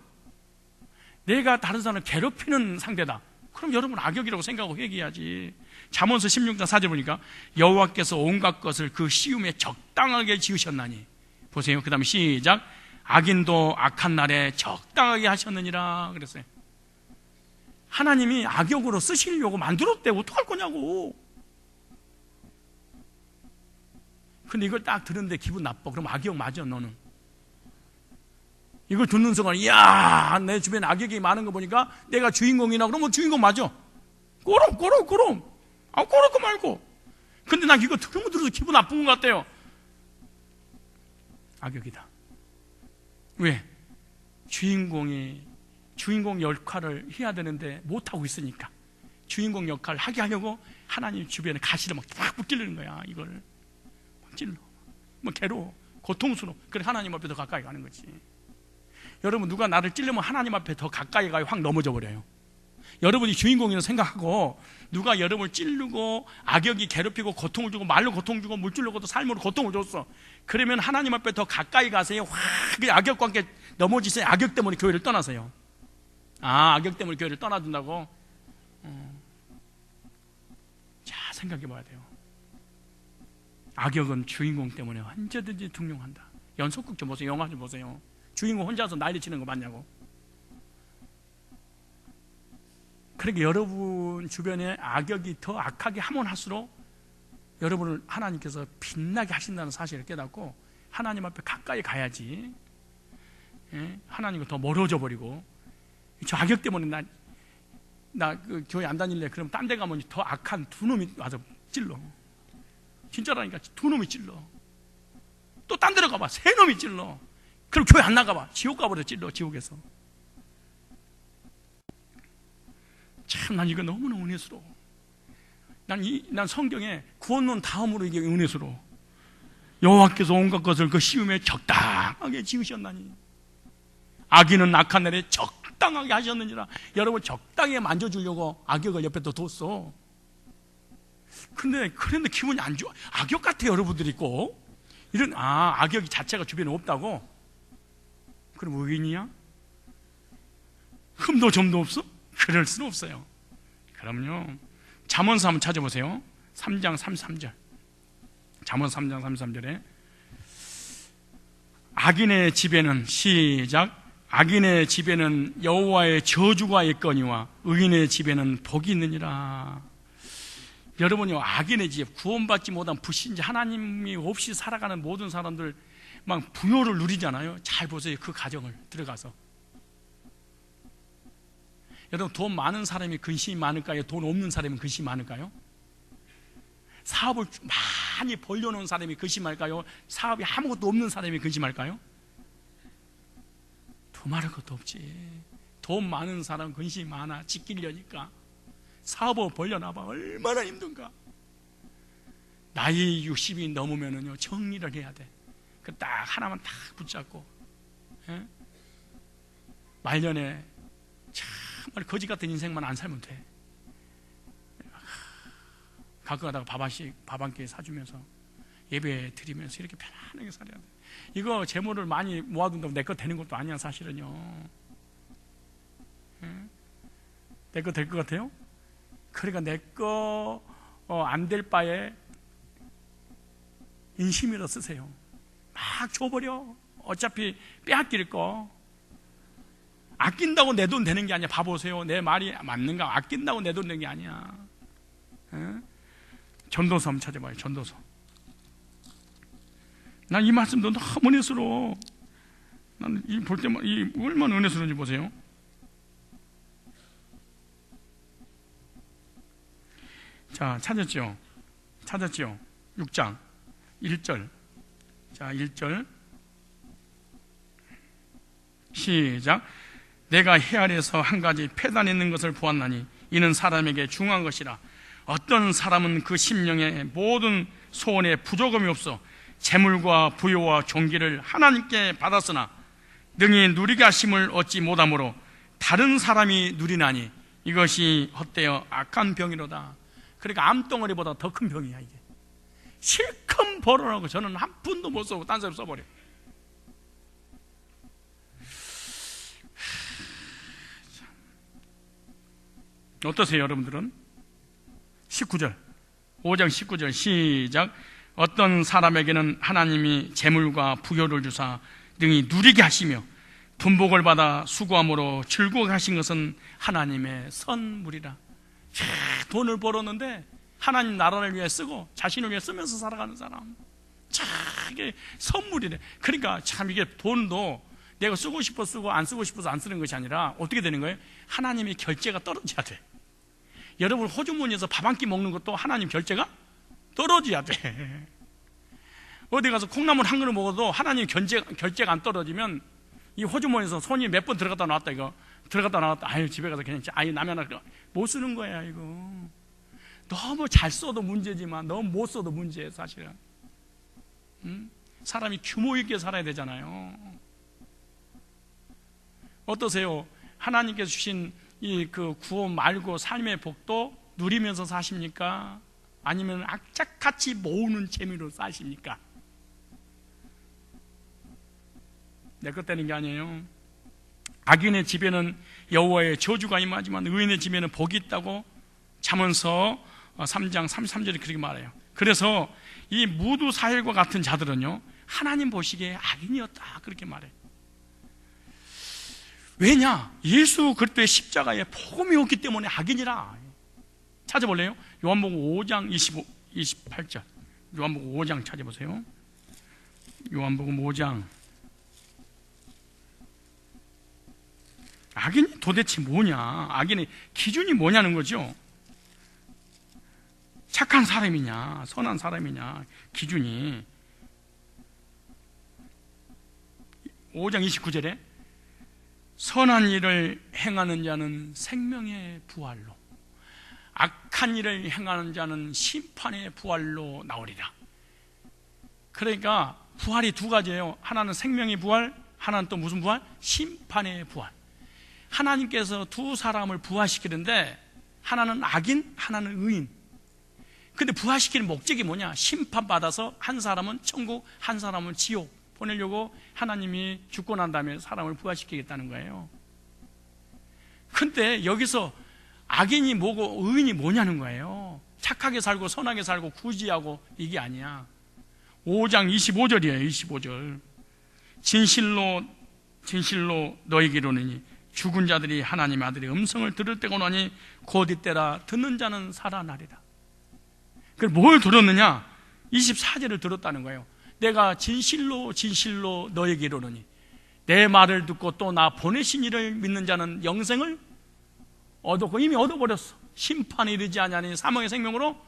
Speaker 1: 내가 다른 사람을 괴롭히는 상대다. 그럼 여러분 악역이라고 생각하고 회개해야지. 잠언서 16장 4절 보니까 여호와께서 온갖 것을 그 시움에 적당하게 지으셨나니. 보세요. 그 다음에 시작. 악인도 악한 날에 적당하게 하셨느니라 그랬어요. 하나님이 악역으로 쓰시려고 만들었대. 어떡할 거냐고. 근데 이걸 딱 들었는데 기분 나빠. 그럼 악역 맞아, 너는. 이걸 듣는 순간, 이야, 내 주변에 악역이 많은 거 보니까 내가 주인공이나 그러면 주인공 맞아. 꼬럼. 아, 꼬르고 말고. 근데 난 이거 들어서 기분 나쁜 것 같아요. 악역이다. 왜? 주인공 역할을 해야 되는데 못하고 있으니까. 주인공 역할을 하게 하려고 하나님 주변에 가시를 막 찌르는 거야. 이걸 막 찔러. 뭐 괴로워, 고통스러워. 그래 하나님 앞에 더 가까이 가는 거지. 여러분, 누가 나를 찔르면 하나님 앞에 더 가까이 가요. 확 넘어져 버려요. 여러분이 주인공이라고 생각하고 누가 여러분을 찌르고 악역이 괴롭히고 고통을 주고 말로 고통 주고 물질로도 삶으로 고통을 줬어. 그러면 하나님 앞에 더 가까이 가세요. 확 악역과 함께 넘어지세요. 악역 때문에 교회를 떠나세요. 아, 악역 때문에 교회를 떠나준다고? 자, 생각해 봐야 돼요. 악역은 주인공 때문에 언제든지 등용한다. 연속극 좀 보세요. 영화 좀 보세요. 주인공 혼자서 난리 치는 거 맞냐고. 그러니까 여러분 주변에 악역이 더 악하게 하면 할수록 여러분을 하나님께서 빛나게 하신다는 사실을 깨닫고 하나님 앞에 가까이 가야지. 하나님과 더 멀어져 버리고, 저 악역 때문에 나 그 교회 안 다닐래. 그럼 딴 데 가면 더 악한 두 놈이 와서 찔러. 진짜라니까. 두 놈이 찔러. 또 딴 데로 가봐. 세 놈이 찔러. 그럼 교회 안 나가봐. 지옥 가버려, 찔러, 지옥에서. 참, 난 이거 너무나 은혜스러워. 난 성경에 구원론 다음으로 이게 은혜스러워. 여호와께서 온갖 것을 그 시음에 적당하게 지으셨나니 악인은 악한 날에 적당하게 하셨느니라. 여러분, 적당히 만져주려고 악역을 옆에 또 뒀어. 그런데 기분이 안 좋아. 악역 같아, 여러분들이 꼭. 악역이 자체가 주변에 없다고? 그럼 의인이야? 흠도 점도 없어? 그럴 수는 없어요. 그럼요. 잠언서 한번 찾아보세요. 3장 33절. 잠언 3장 33절에 악인의 집에는 시작 악인의 집에는 여호와의 저주가 있거니와 의인의 집에는 복이 있느니라. 여러분요, 악인의 집, 구원받지 못한 불신자, 하나님이 없이 살아가는 모든 사람들 막 부요를 누리잖아요. 잘 보세요, 그 가정을 들어가서. 여러분, 돈 많은 사람이 근심이 많을까요? 돈 없는 사람이 근심이 많을까요? 사업을 많이 벌려놓은 사람이 근심할까요? 사업이 아무것도 없는 사람이 근심할까요? 두말할 것도 없지. 돈 많은 사람 근심이 많아. 지키려니까. 사업을 벌려놔봐 얼마나 힘든가. 나이 60이 넘으면은요, 정리를 해야 돼. 그 딱 하나만 딱 붙잡고, 예? 말년에 정말 거지 같은 인생만 안 살면 돼. 가끔 가다가 밥 한 끼 사주면서 예배 드리면서 이렇게 편안하게 살아야 돼. 이거 재물을 많이 모아둔다고 내 거 되는 것도 아니야, 사실은요. 내 거 될 것 같아요? 그러니까 내 거 안 될 바에 인심이라 쓰세요. 막 줘버려. 어차피 빼앗길 거. 아낀다고 내 돈 되는 게 아니야. 봐보세요. 내 말이 맞는가? 아낀다고 내 돈 되는 게 아니야. 전도서 한번 찾아봐요. 전도서. 난 이 말씀도 너무 은혜스러워. 나는 이 볼 때만 이 얼마나 은혜스러운지 보세요. 자, 찾았죠? 6장 1절. 자, 1절 시작. 내가 해 아래에서 한 가지 폐단 있는 것을 보았나니 이는 사람에게 중요한 것이라. 어떤 사람은 그 심령에 모든 소원에 부족함이 없어 재물과 부요와 존귀를 하나님께 받았으나 능히 누리게 하심을 얻지 못하므로 다른 사람이 누리나니 이것이 헛되어 악한 병이로다. 그러니까 암덩어리보다 더 큰 병이야 이게. 실컷 벌어놓고 저는 한 푼도 못 쓰고 딴 사람 써버려. 어떠세요 여러분들은? 19절 5장 19절 시작. 어떤 사람에게는 하나님이 재물과 부요를 주사 능히 누리게 하시며 분복을 받아 수고함으로 즐거워하게 하신 것은 하나님의 선물이라. 돈을 벌었는데 하나님 나라를 위해 쓰고 자신을 위해 쓰면서 살아가는 사람, 참 이게 선물이래. 그러니까 참 이게 돈도 내가 쓰고 싶어 쓰고 안 쓰고 싶어서 안 쓰는 것이 아니라 어떻게 되는 거예요? 하나님의 결제가 떨어져야 돼. 여러분 호주머니에서 밥 한 끼 먹는 것도 하나님 결제가 떨어져야 돼. 어디 가서 콩나물 한 그릇 먹어도 하나님 결제가 안 떨어지면 이 호주머니에서 손이 몇 번 들어갔다 나왔다 이거 들어갔다 나왔다 아유 집에 가서 그냥 아유 남의 하나 못 쓰는 거야 이거. 너무 잘 써도 문제지만 너무 못 써도 문제예요 사실은. 사람이 규모 있게 살아야 되잖아요. 어떠세요? 하나님께서 주신 이 그 구원 말고 삶의 복도 누리면서 사십니까? 아니면 악착같이 모으는 재미로 사십니까? 내 것 되는 게 아니에요. 악인의 집에는 여호와의 저주가 임하지만 의인의 집에는 복이 있다고 잠언서 3장 33절에 그렇게 말해요. 그래서 이 무두 사일과 같은 자들은요 하나님 보시기에 악인이었다 그렇게 말해요. 왜냐? 예수 그리스도의 십자가에 복음이 없기 때문에 악인이라. 찾아볼래요? 요한복음 5장 28절. 요한복음 5장 찾아보세요. 요한복음 5장. 악인이 도대체 뭐냐? 악인의 기준이 뭐냐는 거죠. 착한 사람이냐, 선한 사람이냐, 기준이. 5장 29절에 선한 일을 행하는 자는 생명의 부활로, 악한 일을 행하는 자는 심판의 부활로 나오리라. 그러니까 부활이 두 가지예요. 하나는 생명의 부활, 하나는 또 무슨 부활? 심판의 부활. 하나님께서 두 사람을 부활시키는데 하나는 악인, 하나는 의인. 근데 부활시키는 목적이 뭐냐? 심판받아서 한 사람은 천국, 한 사람은 지옥 보내려고 하나님이 죽고 난 다음에 사람을 부활시키겠다는 거예요. 근데 여기서 악인이 뭐고 의인이 뭐냐는 거예요. 착하게 살고 선하게 살고 구지하고 이게 아니야. 5장 25절이에요 25절. 진실로 너에게 이르노니 죽은 자들이 하나님의 아들의 음성을 들을 때가 오나니 곧 이때라. 듣는 자는 살아나리라. 그럼 뭘 들었느냐? 24절을 들었다는 거예요. 내가 진실로 너에게 이르노니, 내 말을 듣고 또 나 보내신 이를 믿는 자는 영생을 얻었고, 이미 얻어버렸어. 심판에 이르지 아니하니 사망의 생명으로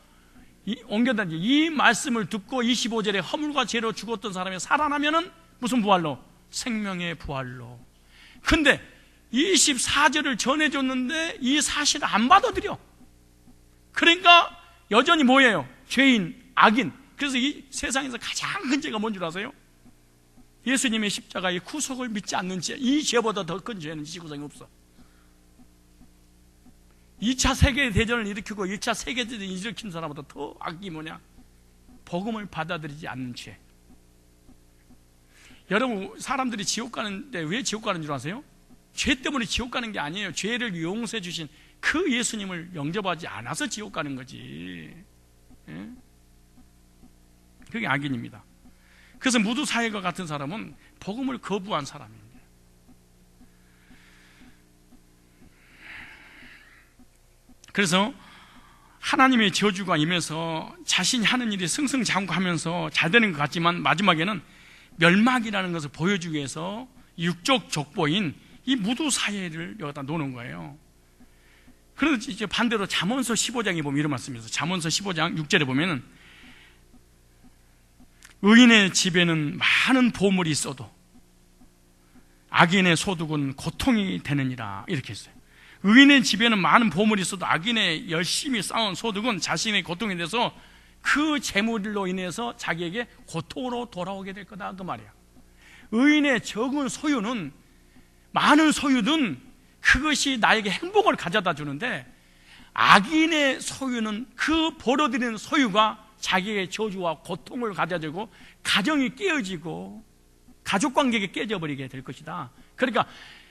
Speaker 1: 옮겨다니. 이 말씀을 듣고 25절에 허물과 죄로 죽었던 사람이 살아나면은 무슨 부활로? 생명의 부활로. 근데 24절을 전해줬는데 이 사실을 안 받아들여. 그러니까 여전히 뭐예요? 죄인, 악인. 그래서 이 세상에서 가장 큰 죄가 뭔 줄 아세요? 예수님의 십자가의 구속을 믿지 않는 죄. 이 죄보다 더 큰 죄는 지구상에 없어. 2차 세계대전을 일으키고 1차 세계대전을 일으킨 사람보다 더 악이 뭐냐? 복음을 받아들이지 않는 죄. 여러분, 사람들이 지옥 가는데 왜 지옥 가는 줄 아세요? 죄 때문에 지옥 가는 게 아니에요. 죄를 용서해 주신 그 예수님을 영접하지 않아서 지옥 가는 거지. 예? 그게 악인입니다. 그래서 무두사회과 같은 사람은 복음을 거부한 사람입니다. 그래서 하나님의 저주가 임해서 자신이 하는 일이 승승장구하면서 잘 되는 것 같지만 마지막에는 멸망이라는 것을 보여주기 위해서 육적 족보인 이 무두사회를 여기다 놓는 거예요. 그래서 이제 반대로 잠언서 15장에 보면 이런 말씀이 있어요. 잠언서 15장 6절에 보면은 의인의 집에는 많은 보물이 있어도 악인의 소득은 고통이 되느니라, 이렇게 했어요. 의인의 집에는 많은 보물이 있어도 악인의 열심히 쌓은 소득은 자신의 고통이 돼서 그 재물로 인해서 자기에게 고통으로 돌아오게 될 거다, 그 말이야. 의인의 적은 소유는, 많은 소유든 그것이 나에게 행복을 가져다 주는데, 악인의 소유는, 그 벌어들이는 소유가 자기의 저주와 고통을 가져다주고 가정이 깨어지고 가족관계가 깨져버리게 될 것이다. 그러니까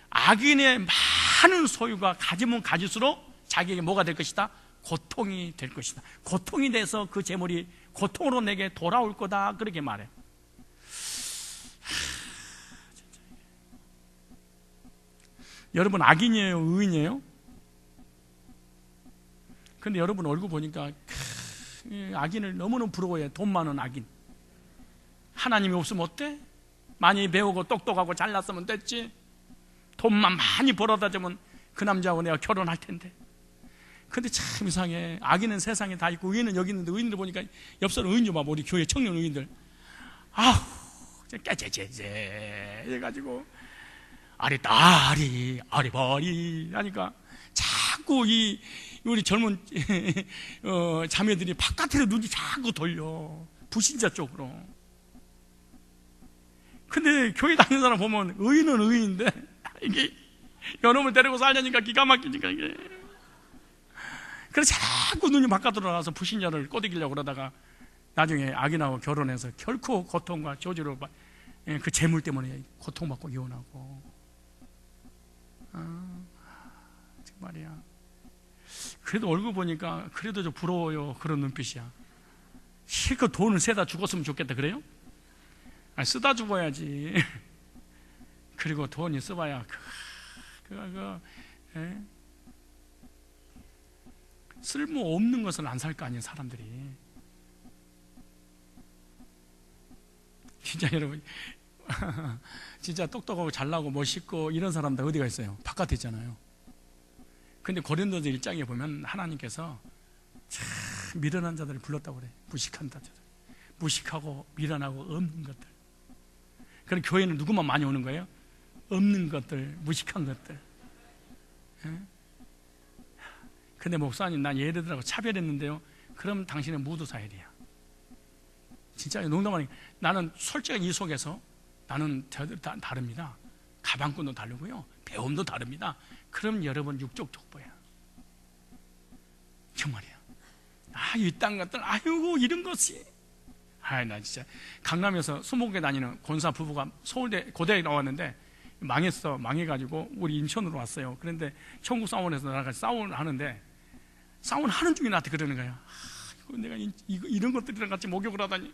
Speaker 1: 악인의 많은 소유가 가지면 가질수록 자기에게 뭐가 될 것이다? 고통이 될 것이다. 고통이 돼서 그 재물이 고통으로 내게 돌아올 거다, 그렇게 말해. 여러분, 악인이에요, 의인이에요? 근데 여러분 얼굴 보니까 악인을 너무너무 부러워해. 돈 많은 악인. 하나님이 없으면 어때? 많이 배우고 똑똑하고 잘났으면 됐지. 돈만 많이 벌어다 주면 그 남자하고 내가 결혼할 텐데. 근데 참 이상해. 악인은 세상에 다 있고 의인은 여기 있는데, 의인들 보니까 옆사람 의인 좀 봐봐. 우리 교회 청년 의인들. 아우, 깨재재재 해가지고 아리바리 하니까 자꾸 우리 젊은 자매들이 바깥으로 눈이 자꾸 돌려. 불신자 쪽으로. 근데 교회 다니는 사람 보면 의인은 의인인데 이게 여놈을 데리고 살려니까 기가 막히니까 이게. 그래서 자꾸 눈이 바깥으로 나가서 불신자를 꼬드기려고 그러다가 나중에 악인하고 결혼해서 결코 고통과 저주로 그 재물 때문에 고통받고 이혼하고. 정말이야. 그래도 얼굴 보니까 그래도 좀 부러워요. 그런 눈빛이야. 실컷 돈을 세다 죽었으면 좋겠다, 그래요? 아니, 쓰다 죽어야지. 그리고 돈이 써봐야 쓸모없는 것은 안 살 거 아니에요, 사람들이. 진짜 여러분, 진짜 똑똑하고 잘나고 멋있고 이런 사람들 어디가 있어요? 바깥에 있잖아요. 근데 고린도서 1장에 보면 하나님께서 참 미련한 자들을 불렀다고 그래. 무식한 자들, 무식하고 미련하고 없는 것들. 그럼 교회는 누구만 많이 오는 거예요? 없는 것들, 무식한 것들. 근데 목사님, 난 얘들하고 차별했는데요. 그럼 당신은 무도사일이야. 진짜 농담 아니에요. 나는 솔직히 이 속에서 나는 저들 다 다릅니다. 가방끈도 다르고요, 배움도 다릅니다. 그럼 여러분 육적 족보야. 정말이야. 이딴 것들, 아이고 이런 것이. 나 진짜 강남에서 수목에 다니는 권사 부부가 서울대 고대에 나왔는데 망했어. 망해가지고 우리 인천으로 왔어요. 그런데 천국 사원에서 나랑 같이 싸움을 하는데, 싸움을 하는 중에 나한테 그러는 거야. 내가 이런 것들이랑 같이 목욕을 하다니.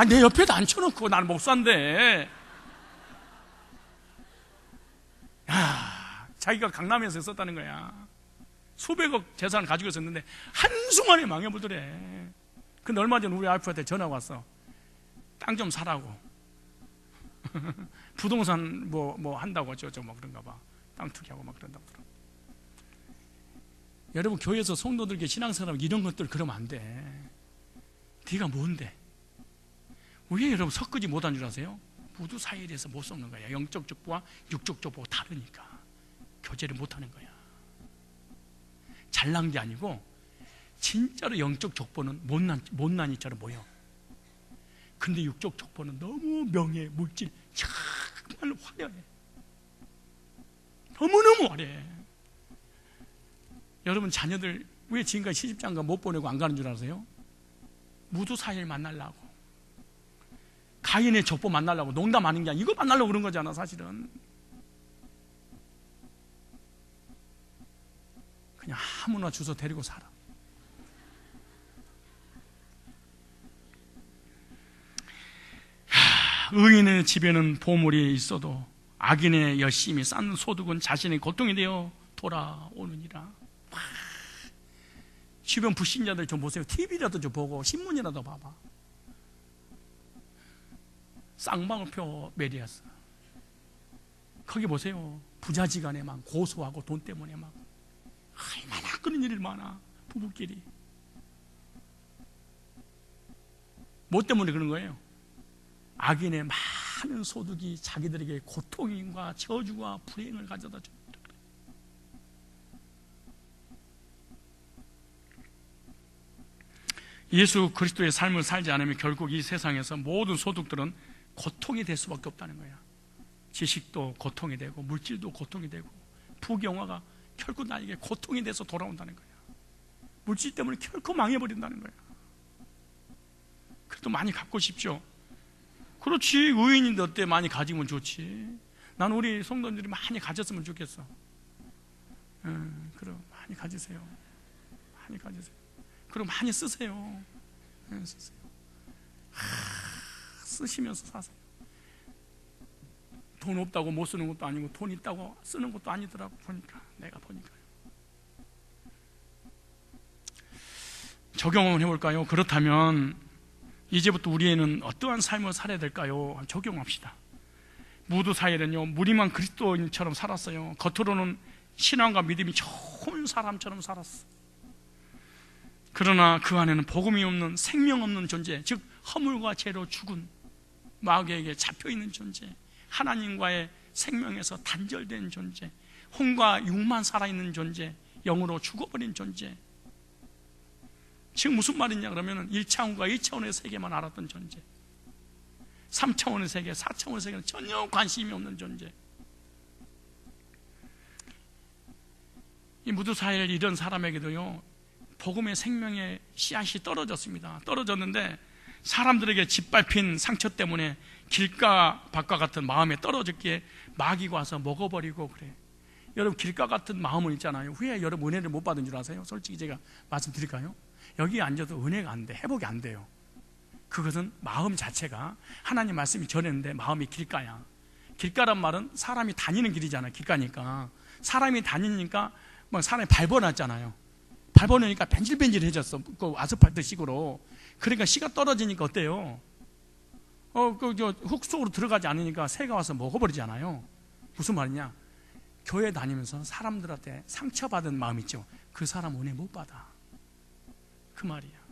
Speaker 1: 내 옆에도 앉혀놓고, 나는 목사인데. 자기가 강남에서 썼다는 거야. 수백억 재산을 가지고 있었는데 한순간에 망해버리더래. 근데 얼마 전에 우리 와이프한테 전화가 왔어. 땅 좀 사라고. 부동산 뭐 한다고 어쩌고 막 그런가 봐. 땅 투기하고 막 그런다고. 여러분, 교회에서 성도들에게 신앙생활하면 이런 것들 그러면 안 돼. 네가 뭔데? 왜 여러분 섞지 못한 줄 아세요? 모두 사이에서 못 섞는 거야. 영적 족보와 육적 족보가 다르니까 교제를 못하는 거야. 잘난 게 아니고 진짜로 영적 족보는 못난이처럼 보여. 근데 육적 족보는 너무 명예, 물질 정말 화려해. 너무너무 화려해. 여러분, 자녀들 왜 지금까지 시집장가 못 보내고 안 가는 줄 아세요? 무도사일 만나려고, 가인의 족보 만나려고. 농담 아닌 게 아니야. 이거 만나려고 그런 거잖아 사실은. 그냥 아무나 주워 데리고 살아. 의인의 집에는 보물이 있어도 악인의 열심히 쌓는 소득은 자신의 고통이 되어 돌아오느니라. 주변 불신자들 좀 보세요. TV라도 좀 보고 신문이라도 봐봐. 쌍방울표 메리아스. 거기 보세요. 부자지간에 막 고소하고 돈 때문에 막 얼마나 그런 일이 많아. 부부끼리. 뭐 때문에 그런 거예요? 악인의 많은 소득이 자기들에게 고통과 저주와 불행을 가져다 줍니다. 예수 그리스도의 삶을 살지 않으면 결국 이 세상에서 모든 소득들은 고통이 될 수밖에 없다는 거야. 지식도 고통이 되고 물질도 고통이 되고 부경화가 결국 나에게 고통이 돼서 돌아온다는 거야. 물질 때문에 결코 망해버린다는 거야. 그래도 많이 갖고 싶죠. 그렇지. 의인인데 어때? 많이 가지면 좋지. 난 우리 성도들이 많이 가졌으면 좋겠어. 그럼 많이 가지세요. 많이 가지세요. 그럼 많이 쓰세요. 쓰세요. 쓰시면서 사세요. 돈 없다고 못 쓰는 것도 아니고 돈 있다고 쓰는 것도 아니더라고. 내가 보니까요. 적용 한번 해볼까요? 그렇다면 이제부터 우리에는 어떠한 삶을 살아야 될까요? 적용합시다. 무도사엘은요, 무림한 그리스도인처럼 살았어요. 겉으로는 신앙과 믿음이 좋은 사람처럼 살았어. 그러나 그 안에는 복음이 없는, 생명 없는 존재, 즉 허물과 죄로 죽은, 마귀에게 잡혀있는 존재, 하나님과의 생명에서 단절된 존재, 혼과 육만 살아있는 존재, 영으로 죽어버린 존재. 지금 무슨 말이냐 그러면 1차원과 2차원의 세계만 알았던 존재, 3차원의 세계, 4차원의 세계는 전혀 관심이 없는 존재. 이 무두사엘 이런 사람에게도요, 복음의 생명의 씨앗이 떨어졌습니다. 떨어졌는데 사람들에게 짓밟힌 상처 때문에 길가밭과 같은 마음에 떨어졌기에 마귀가 와서 먹어버리고 그래. 여러분, 길가 같은 마음은 있잖아요. 왜 여러분 은혜를 못 받은 줄 아세요? 솔직히 제가 말씀드릴까요? 여기 앉아도 은혜가 안 돼. 회복이 안 돼요. 그것은 마음 자체가 하나님 말씀이 전했는데 마음이 길가야. 길가란 말은 사람이 다니는 길이잖아요. 길가니까 사람이 다니니까 뭐 사람이 밟아놨잖아요. 밟아놓으니까 벤질벤질해졌어. 그 아스팔트 식으로. 그러니까 씨가 떨어지니까 어때요? 흙 속으로 들어가지 않으니까 새가 와서 먹어버리잖아요. 무슨 말이냐? 교회 다니면서 사람들한테 상처받은 마음 있죠. 그 사람 은혜 못 받아. 그 말이야.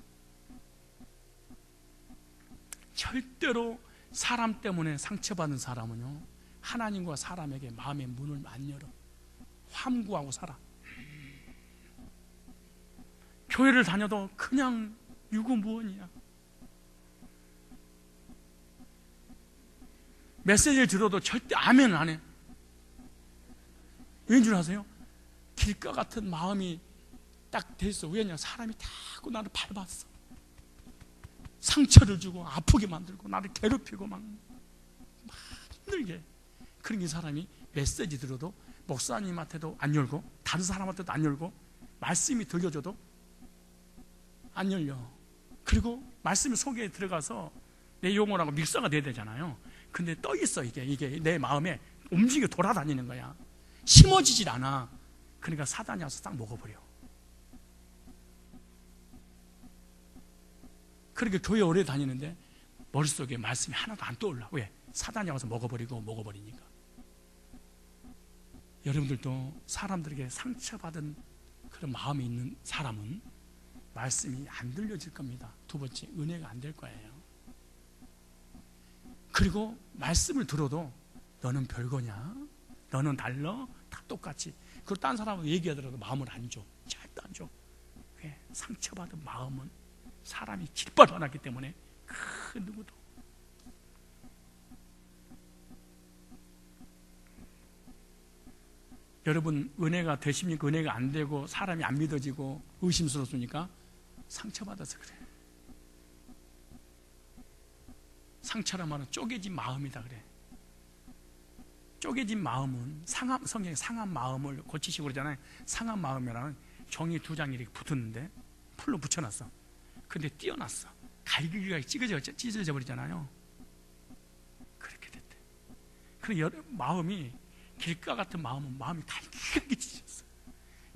Speaker 1: 절대로 사람 때문에 상처받은 사람은요, 하나님과 사람에게 마음의 문을 안 열어. 함구하고 살아. 교회를 다녀도 그냥 유구무원이야. 메시지를 들어도 절대 아멘 안 해. 왠 줄 아세요? 길가 같은 마음이 딱 돼 있어. 왜냐? 사람이 자꾸 나를 밟았어. 상처를 주고 아프게 만들고 나를 괴롭히고 막 힘들게. 그러니 이 사람이 메시지 들어도 목사님한테도 안 열고 다른 사람한테도 안 열고 말씀이 들려줘도 안 열려. 그리고 말씀이 속에 들어가서 내 용어라고 믹서가 돼야 되잖아요. 근데 떠 있어. 이게 내 마음에 움직여 돌아다니는 거야. 심어지질 않아. 그러니까 사단이 와서 딱 먹어버려. 그렇게 교회 오래 다니는데 머릿속에 말씀이 하나도 안 떠올라. 왜? 사단이 와서 먹어버리니까. 여러분들도 사람들에게 상처받은 그런 마음이 있는 사람은 말씀이 안 들려질 겁니다. 두 번째, 은혜가 안 될 거예요. 그리고 말씀을 들어도 너는 별거냐? 너는 달라? 다 똑같이. 그리고 딴 사람하고 얘기하더라도 마음을 안 줘. 절대 안 줘. 왜? 상처받은 마음은 사람이 짓밟아놨기 때문에 그 누구도. 여러분, 은혜가 되십니까? 은혜가 안 되고 사람이 안 믿어지고 의심스럽습니까? 상처받아서 그래. 상처란 말은 쪼개진 마음이다 그래. 쪼개진 마음은 성경에 상한 마음을 고치시고 그러잖아요. 상한 마음이라는 종이 2장이 이렇게 붙었는데 풀로 붙여놨어. 근데 띄어놨어. 갈기가 찢어져 버리잖아요. 그렇게 됐대. 그리고 마음이 길가 같은 마음은 마음이 갈기게 찢어졌어.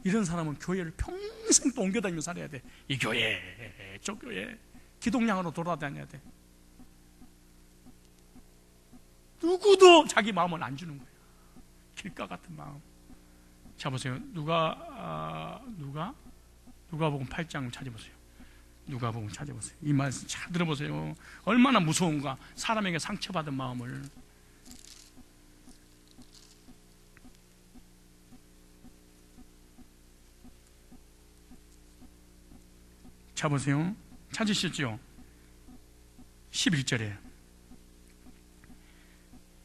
Speaker 1: 이런 사람은 교회를 평생 또 옮겨다니며 살아야 돼. 이 교회, 저 교회, 기동량으로 돌아다녀야 돼. 누구도 자기 마음을 안 주는 거야. 길가 같은 마음. 자 보세요. 누가복음 8장을 찾아보세요. 누가복음 찾아보세요. 이 말씀 잘 들어보세요. 얼마나 무서운가. 사람에게 상처받은 마음을. 자 보세요. 찾으셨죠? 11절에.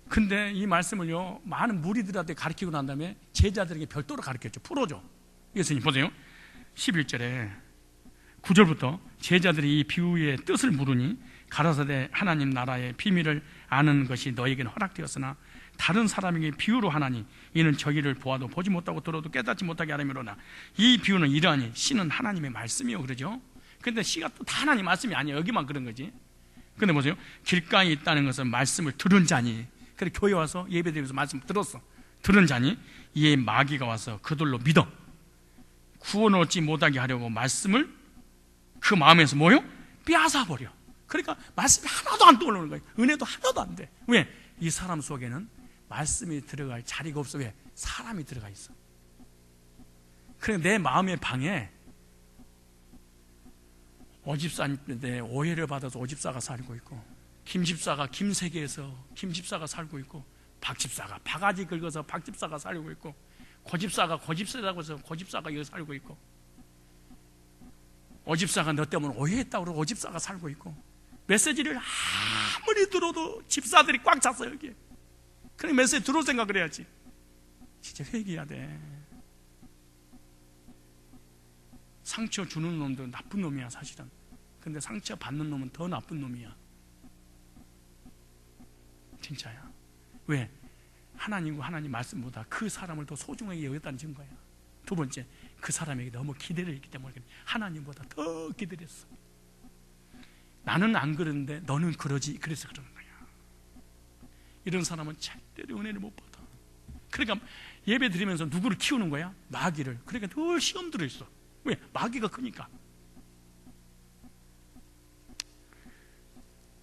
Speaker 1: 근데 이 말씀을요, 많은 무리들한테 가르치고 난 다음에 제자들에게 별도로 가르쳤죠. 풀어줘. 예수님 보세요. 11절에 9절부터 제자들이 이 비유의 뜻을 물으니 가라사대 하나님 나라의 비밀을 아는 것이 너에게는 허락되었으나 다른 사람에게 비유로 하나니 이는 저기를 보아도 보지 못하고 들어도 깨닫지 못하게 하려니로나 이 비유는 이러하니 씨는 하나님의 말씀이요 그러죠. 근데 씨가 또 다 하나님 말씀이 아니에요. 여기만 그런 거지. 근데 보세요. 길가에 있다는 것은 말씀을 들은 자니. 그래 교회 와서 예배드리면서 말씀 들었어. 들은 자니 이에 마귀가 와서 그들로 믿어 구원 얻지 못하게 하려고 말씀을 그 마음에서 뭐요? 빼앗아버려. 그러니까 말씀이 하나도 안 떠오르는 거예요. 은혜도 하나도 안 돼. 왜? 이 사람 속에는 말씀이 들어갈 자리가 없어. 왜? 사람이 들어가 있어. 그러니까 내 마음의 방에 오집사인데 오해를 받아서 오집사가 살고 있고, 김집사가 김세계에서 김집사가 살고 있고, 박집사가 바가지 긁어서 박집사가 살고 있고, 고집사가 고집사라고 해서 고집사가 여기 살고 있고, 오집사가 너 때문에 오해했다고 그러고 오집사가 살고 있고, 메시지를 아무리 들어도 집사들이 꽉 찼어 여기에. 그래 메시지 들어올 생각을 해야지. 진짜 회개해야 돼. 상처 주는 놈도 나쁜 놈이야 사실은. 근데 상처 받는 놈은 더 나쁜 놈이야. 진짜야. 왜? 하나님과 하나님 말씀보다 그 사람을 더 소중하게 여겼다는 증거야. 두 번째, 그 사람에게 너무 기대를 했기 때문에 하나님보다 더 기대를 했어. 나는 안 그러는데 너는 그러지. 그래서 그러는 거야. 이런 사람은 절대로 은혜를 못 받아. 그러니까 예배 드리면서 누구를 키우는 거야? 마귀를. 그러니까 늘 시험 들어있어. 왜? 마귀가 크니까.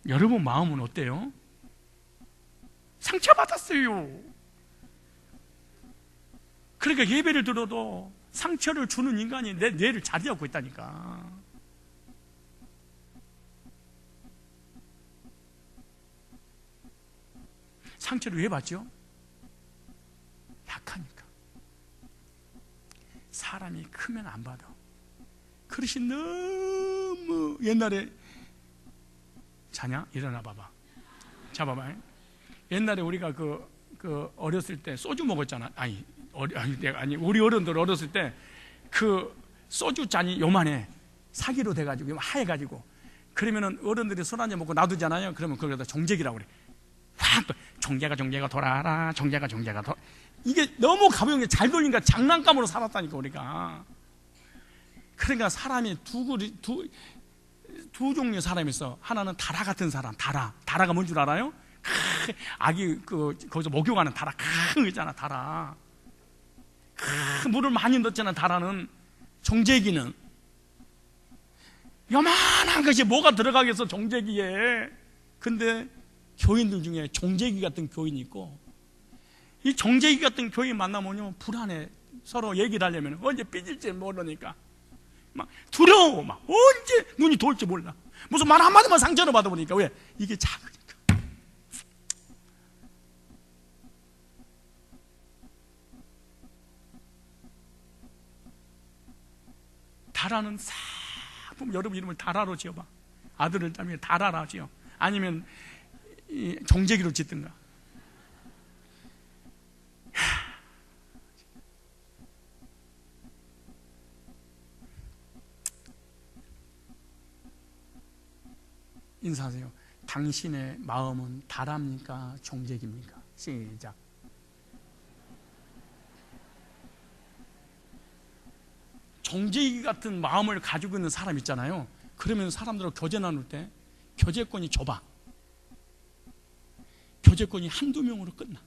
Speaker 1: 여러분 마음은 어때요? 상처받았어요. 그러니까 예배를 들어도 상처를 주는 인간이 내 뇌를 자리하고 있다니까. 상처를 왜 받죠? 약하니까. 사람이 크면 안 받아. 그릇이 너무 옛날에 자냐? 일어나 봐봐. 자 봐봐. 옛날에 우리가 그 어렸을 때 소주 먹었잖아. 우리 어른들 어렸을 때 그 소주 잔이 요만해. 사기로 돼가지고 하얘가지고 그러면은 어른들이 술 한잔 먹고 놔두잖아요. 그러면 그걸 갖다 정제기라고 그래. 확 정제가 돌아라. 정제가 돌아. 이게 너무 가벼운 게 잘 돌리니까 장난감으로 살았다니까 우리가. 그러니까 사람이 두 종류의 사람이 있어. 하나는 다라 같은 사람. 다라가 뭔 줄 알아요? 아기 거기서 목욕하는 다라 큰 거 있잖아. 다라. 물을 많이 넣었잖아. 다라는. 정제기는 요만한 것이 뭐가 들어가겠어 정제기에. 근데 교인들 중에 정제기 같은 교인이 있고, 이 정제기 같은 교인 만나면요 불안해. 서로 얘기를 하려면 언제 삐질지 모르니까 막 두려워. 막 언제 눈이 돌지 몰라. 무슨 말 한마디만 상처를 받아보니까. 왜? 이게 작으니까. 다라는 싹 보면 여러분 이름을 다라로 지어봐. 아들을 따면 다라라 지어. 아니면 정제기로 짓든가. 인사하세요. 당신의 마음은 다랍니까? 정제기입니까? 시작. 정제기 같은 마음을 가지고 있는 사람 있잖아요. 그러면 사람들하고 교제 나눌 때 교제권이 좁아. 교제권이 한두 명으로 끝나.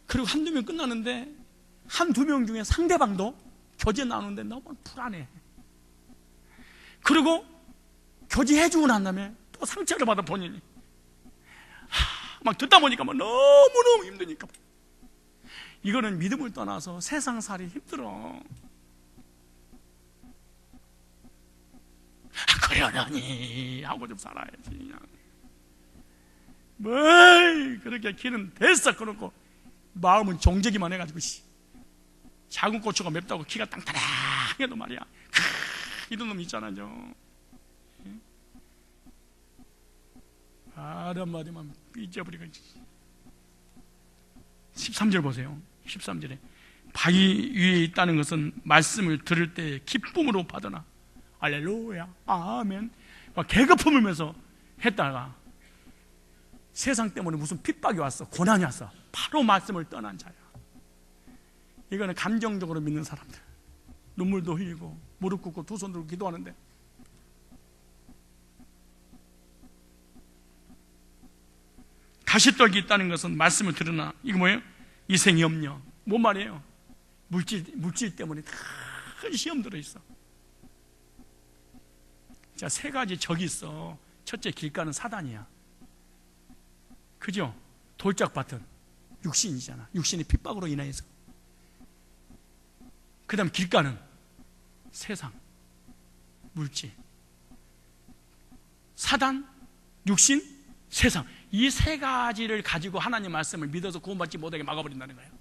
Speaker 1: 그리고 한두 명 끝나는데 한두 명 중에 상대방도 교제 나누는데 너무 불안해. 그리고 교제해주고 난 다음에 또 상처를 받아 본인이. 막 듣다 보니까 막 너무너무 힘드니까. 이거는 믿음을 떠나서 세상살이 힘들어. 그러려니 하고 좀 살아야지. 그냥. 뭘 그렇게 키는 됐어. 그렇고 마음은 정제기만 해가지고 작은 고추가 맵다고 키가 땅땅해도 말이야. 이런 놈 있잖아요. 말 한마디만 삐져버리고. 13절 보세요. 13절에 바위 위에 있다는 것은 말씀을 들을 때 기쁨으로 받으나. 할렐루야 아멘. 막 개그 품으면서 했다가 세상 때문에 무슨 핍박이 왔어, 고난이 왔어, 바로 말씀을 떠난 자야. 이거는 감정적으로 믿는 사람들. 눈물도 흘리고 무릎 꿇고 두 손 들고 기도하는데 가시떡이 있다는 것은 말씀을 들으나. 이거 뭐예요? 이생이 염려. 뭔 말이에요? 물질 때문에 큰 시험 들어있어. 자, 세 가지 적이 있어. 첫째, 길가는 사단이야. 그죠? 돌짝밭은 육신이잖아. 육신의 핍박으로 인해서. 그 다음 길가는 세상, 물질. 사단, 육신, 세상. 이 세 가지를 가지고 하나님 말씀을 믿어서 구원받지 못하게 막아버린다는 거예요.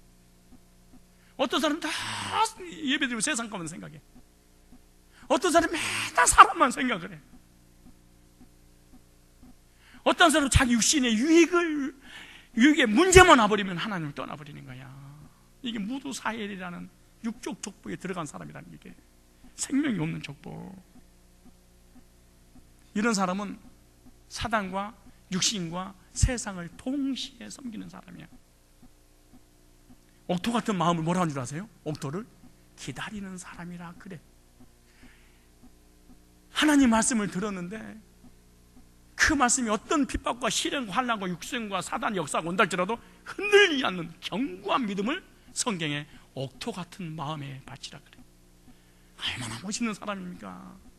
Speaker 1: 어떤 사람은 다 예배드리고 세상 것만 생각해. 어떤 사람은 맨날 사람만 생각을 해. 어떤 사람은 자기 육신의 유익에 문제만 와버리면 하나님을 떠나버리는 거야. 이게 무두사헬이라는 육적 족보에 들어간 사람이라는 게 생명이 없는 족보. 이런 사람은 사단과 육신과 세상을 동시에 섬기는 사람이야. 옥토 같은 마음을 뭐라 하는 줄 아세요? 옥토를 기다리는 사람이라 그래. 하나님 말씀을 들었는데 그 말씀이 어떤 핍박과 시련과 환난과 육신과 사단의 역사가 온다 할지라도 흔들리지 않는 견고한 믿음을 성경에 옥토 같은 마음에 바치라 그래. 얼마나 멋있는 사람입니까?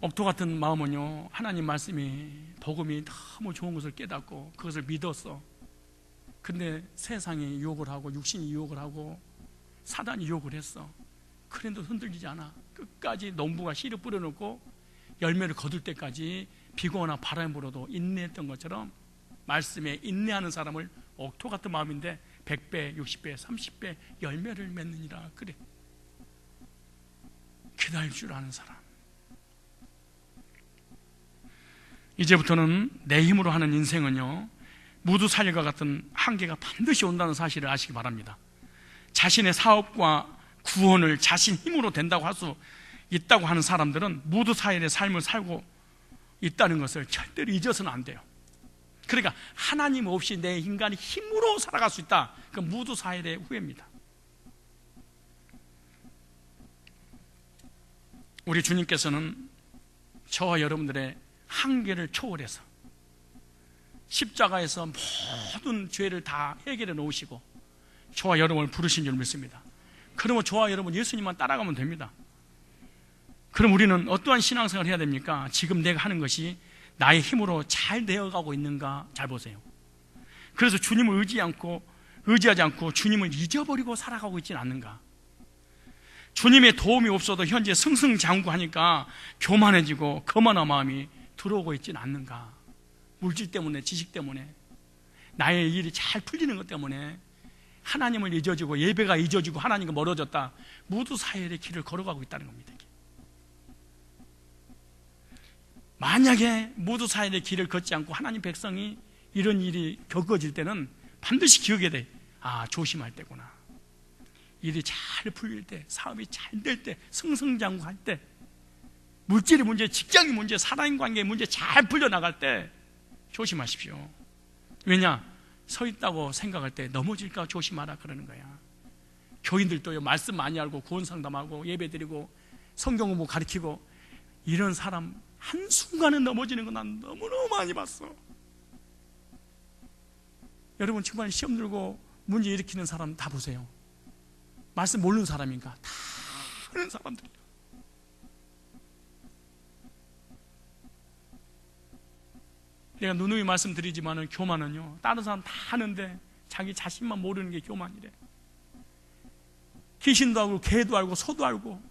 Speaker 1: 옥토 같은 마음은요, 하나님 말씀이 복음이 너무 좋은 것을 깨닫고 그것을 믿었어. 근데 세상이 유혹을 하고 육신이 유혹을 하고 사단이 유혹을 했어. 그래도 흔들리지 않아. 끝까지 농부가 씨를 뿌려놓고 열매를 거둘 때까지 비거나 바람이 불어도 인내했던 것처럼 말씀에 인내하는 사람을 옥토 같은 마음인데 100배, 60배, 30배 열매를 맺느니라. 그래, 기다릴 줄 아는 사람. 이제부터는 내 힘으로 하는 인생은요, 무두살과 같은 한계가 반드시 온다는 사실을 아시기 바랍니다. 자신의 사업과 구원을 자신 힘으로 된다고 할 수 있다고 하는 사람들은 무두사일의 삶을 살고 있다는 것을 절대로 잊어서는 안 돼요. 그러니까 하나님 없이 내 인간이 힘으로 살아갈 수 있다. 그 무두사일의 후회입니다. 우리 주님께서는 저와 여러분들의 한계를 초월해서 십자가에서 모든 죄를 다 해결해 놓으시고 저와 여러분을 부르신 줄 믿습니다. 그러면 저와 여러분 예수님만 따라가면 됩니다. 그럼 우리는 어떠한 신앙생활을 해야 됩니까? 지금 내가 하는 것이 나의 힘으로 잘 되어가고 있는가 잘 보세요. 그래서 주님을 의지하지 않고 주님을 잊어버리고 살아가고 있지는 않는가. 주님의 도움이 없어도 현재 승승장구하니까 교만해지고 거만한 마음이 들어오고 있지는 않는가. 물질 때문에, 지식 때문에, 나의 일이 잘 풀리는 것 때문에 하나님을 잊어지고 예배가 잊어지고 하나님과 멀어졌다. 무두사일의 길을 걸어가고 있다는 겁니다. 만약에 무두사일의 길을 걷지 않고 하나님 백성이 이런 일이 겪어질 때는 반드시 기억해야 돼. 아, 조심할 때구나. 일이 잘 풀릴 때, 사업이 잘 될 때, 승승장구할 때, 물질의 문제, 직장의 문제, 사람 관계의 문제 잘 풀려나갈 때 조심하십시오. 왜냐? 서 있다고 생각할 때 넘어질까 조심하라 그러는 거야. 교인들도요, 말씀 많이 알고 구원 상담하고 예배 드리고 성경 공부 가르치고 이런 사람 한순간에 넘어지는 거 난 너무너무 많이 봤어. 여러분 정말 시험 들고 문제 일으키는 사람 다 보세요. 말씀 모르는 사람인가? 다 아는 사람들이에요. 내가 누누이 말씀드리지만은 교만은요, 다른 사람 다 하는데 자기 자신만 모르는 게 교만이래. 귀신도 알고 개도 알고 소도 알고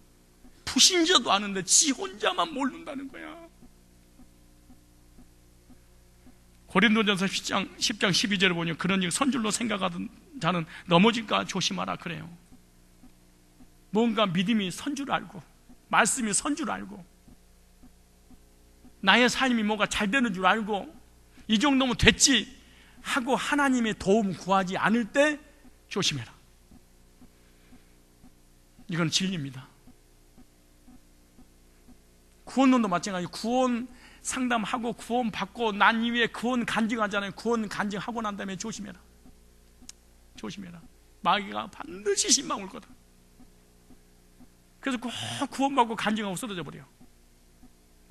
Speaker 1: 불신자도 아는데 지 혼자만 모른다는 거야. 고린도전서 10장 12절에 보니 그런 일 선줄로 생각하던 자는 넘어질까 조심하라 그래요. 뭔가 믿음이 선줄 알고 말씀이 선줄 알고 나의 삶이 뭔가 잘 되는 줄 알고 이 정도면 됐지 하고 하나님의 도움 구하지 않을 때 조심해라. 이건 진리입니다. 구원론도 마찬가지예요. 구원 상담하고 구원 받고 난 이후에 구원 간증하잖아요. 구원 간증하고 난 다음에 조심해라. 조심해라. 마귀가 반드시 신망 올 거다. 그래서 꼭 구원받고 간증하고 쓰러져 버려요.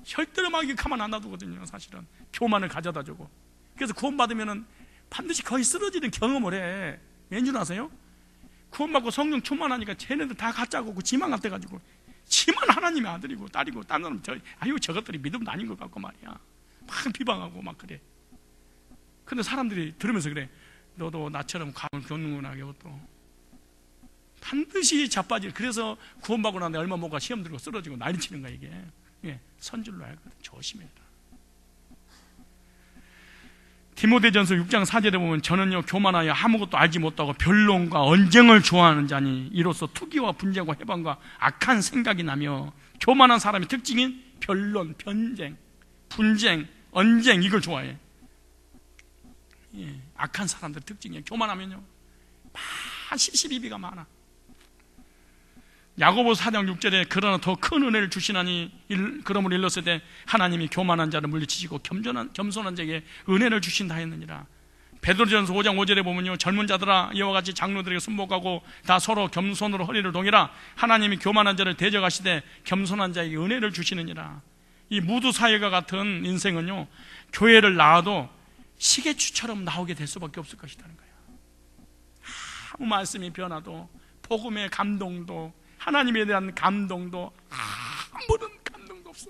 Speaker 1: 절대로 마귀가 가만 안 놔두거든요. 사실은 교만을 가져다 주고. 그래서 구원받으면 반드시 거의 쓰러지는 경험을 해. 왠 줄 아세요? 구원받고 성령 충만하니까 쟤네들 다 가짜고 지만 같아가지고 지만 하나님의 아들이고 딸이고 딴 사람 저것들이 믿음도 아닌 것 같고 말이야. 막 비방하고 막 그래. 근데 사람들이 들으면서 그래. 너도 나처럼 감을 겪는구나. 이것도 반드시 자빠질. 그래서 구원받고 나서 얼마 못 가 시험 들고 쓰러지고 난리치는 거야 이게. 예, 선줄로 알거든. 조심해라. 디모데전서 6장 4절에 보면 저는요 교만하여 아무것도 알지 못하고 변론과 언쟁을 좋아하는 자니 이로써 투기와 분쟁과 해방과 악한 생각이 나며. 교만한 사람의 특징인 변론, 변쟁, 분쟁, 언쟁 이걸 좋아해. 예, 악한 사람들 특징이에요. 교만하면요 시비가 많아. 야고보서 4장 6절에 그러나 더 큰 은혜를 주시나니 그러므로 일렀을 때 하나님이 교만한 자를 물리치시고 겸손한 자에게 은혜를 주신다 했느니라. 베드로전서 5장 5절에 보면요 젊은 자들아 이와 같이 장로들에게 순복하고 다 서로 겸손으로 허리를 동이라. 하나님이 교만한 자를 대적하시되 겸손한 자에게 은혜를 주시느니라. 이 무두사일과 같은 인생은요 교회를 나와도 시계추처럼 나오게 될 수밖에 없을 것이라는 거예요. 아무 말씀이 변화도 복음의 감동도 하나님에 대한 감동도 아무런 감동도 없어.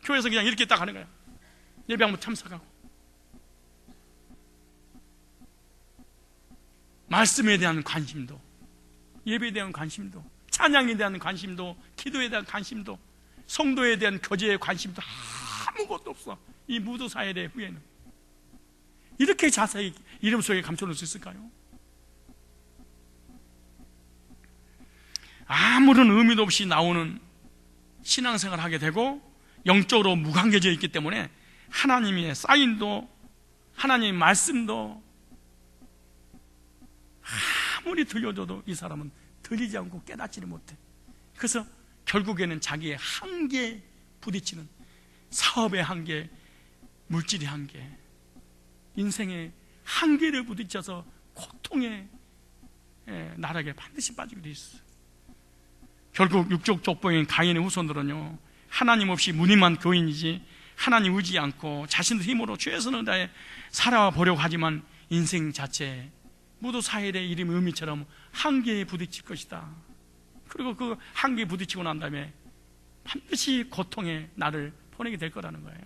Speaker 1: 교회에서 그냥 이렇게 딱 하는 거야. 예배 한번 참석하고 말씀에 대한 관심도, 예배에 대한 관심도, 찬양에 대한 관심도, 기도에 대한 관심도, 성도에 대한 교제의 관심도 아무것도 없어. 이 무도사일의 후에는 이렇게 자세히 이름 속에 감춰놓을 수 있을까요? 아무런 의미도 없이 나오는 신앙생활을 하게 되고 영적으로 무관계져 있기 때문에 하나님의 사인도, 하나님의 말씀도 아무리 들려줘도 이 사람은 들리지 않고 깨닫지를 못해. 그래서 결국에는 자기의 한계에 부딪히는, 사업의 한계, 물질의 한계, 인생의 한계를 부딪혀서 고통의 나락에 반드시 빠지게 돼 있어요. 결국 육적 족보인 가인의 후손들은요, 하나님 없이 무늬만 교인이지 하나님 의지 않고 자신의 힘으로 최선을 다해 살아보려고 하지만 인생 자체에 무도사일의 이름 의미처럼 한계에 부딪힐 것이다. 그리고 그 한계에 부딪히고 난 다음에 반드시 고통의 날을 보내게 될 거라는 거예요.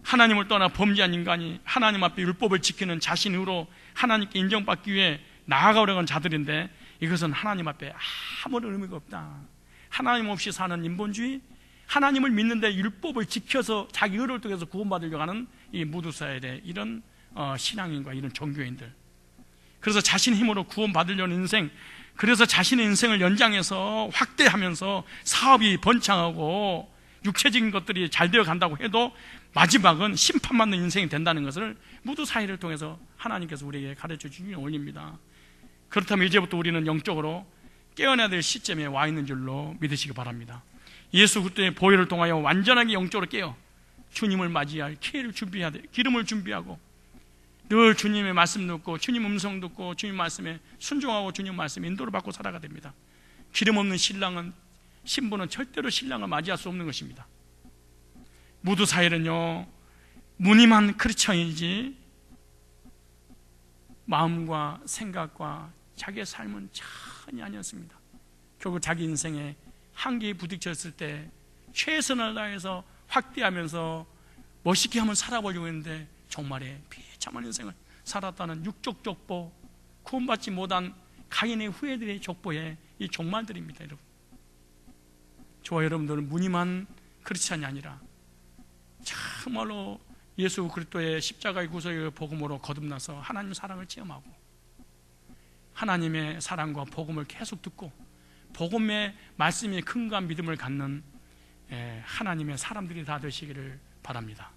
Speaker 1: 하나님을 떠나 범죄한 인간이 하나님 앞에 율법을 지키는 자신으로 하나님께 인정받기 위해 나아가려고 하는 자들인데, 이것은 하나님 앞에 아무런 의미가 없다. 하나님 없이 사는 인본주의, 하나님을 믿는데 율법을 지켜서 자기 의를 통해서 구원받으려고 하는 이 무도사일의 이런 신앙인과 이런 종교인들, 그래서 자신의 힘으로 구원받으려는 인생, 그래서 자신의 인생을 연장해서 확대하면서 사업이 번창하고 육체적인 것들이 잘 되어 간다고 해도 마지막은 심판받는 인생이 된다는 것을 무도사일을 통해서 하나님께서 우리에게 가르쳐 주시는 원리입니다. 그렇다면 이제부터 우리는 영적으로 깨어나야 될 시점에 와 있는 줄로 믿으시기 바랍니다. 예수 그리스도의 보혈을 통하여 완전하게 영적으로 깨어 주님을 맞이할 기회를 준비해야 돼요. 기름을 준비하고 늘 주님의 말씀 듣고 주님 음성 듣고 주님 말씀에 순종하고 주님 말씀에 인도를 받고 살아가야 됩니다. 기름 없는 신부는 절대로 신랑을 맞이할 수 없는 것입니다. 무도사일은요, 무늬만 크리스천이지 마음과 생각과 자기의 삶은 전혀 아니었습니다. 결국 자기 인생에 한계에 부딪혔을 때 최선을 다해서 확대하면서 멋있게 한번 살아보려고 했는데 정말의 비참한 인생을 살았다는 육적 족보, 구원받지 못한 가인의 후예들의 족보에 이 종말들입니다. 여러분, 저와 여러분들은 무늬만 크리스찬이 아니라 정말로 예수 그리스도의 십자가의 구속의 복음으로 거듭나서 하나님 사랑을 체험하고 하나님의 사랑과 복음을 계속 듣고 복음의 말씀에 근거한 믿음을 갖는 하나님의 사람들이 다 되시기를 바랍니다.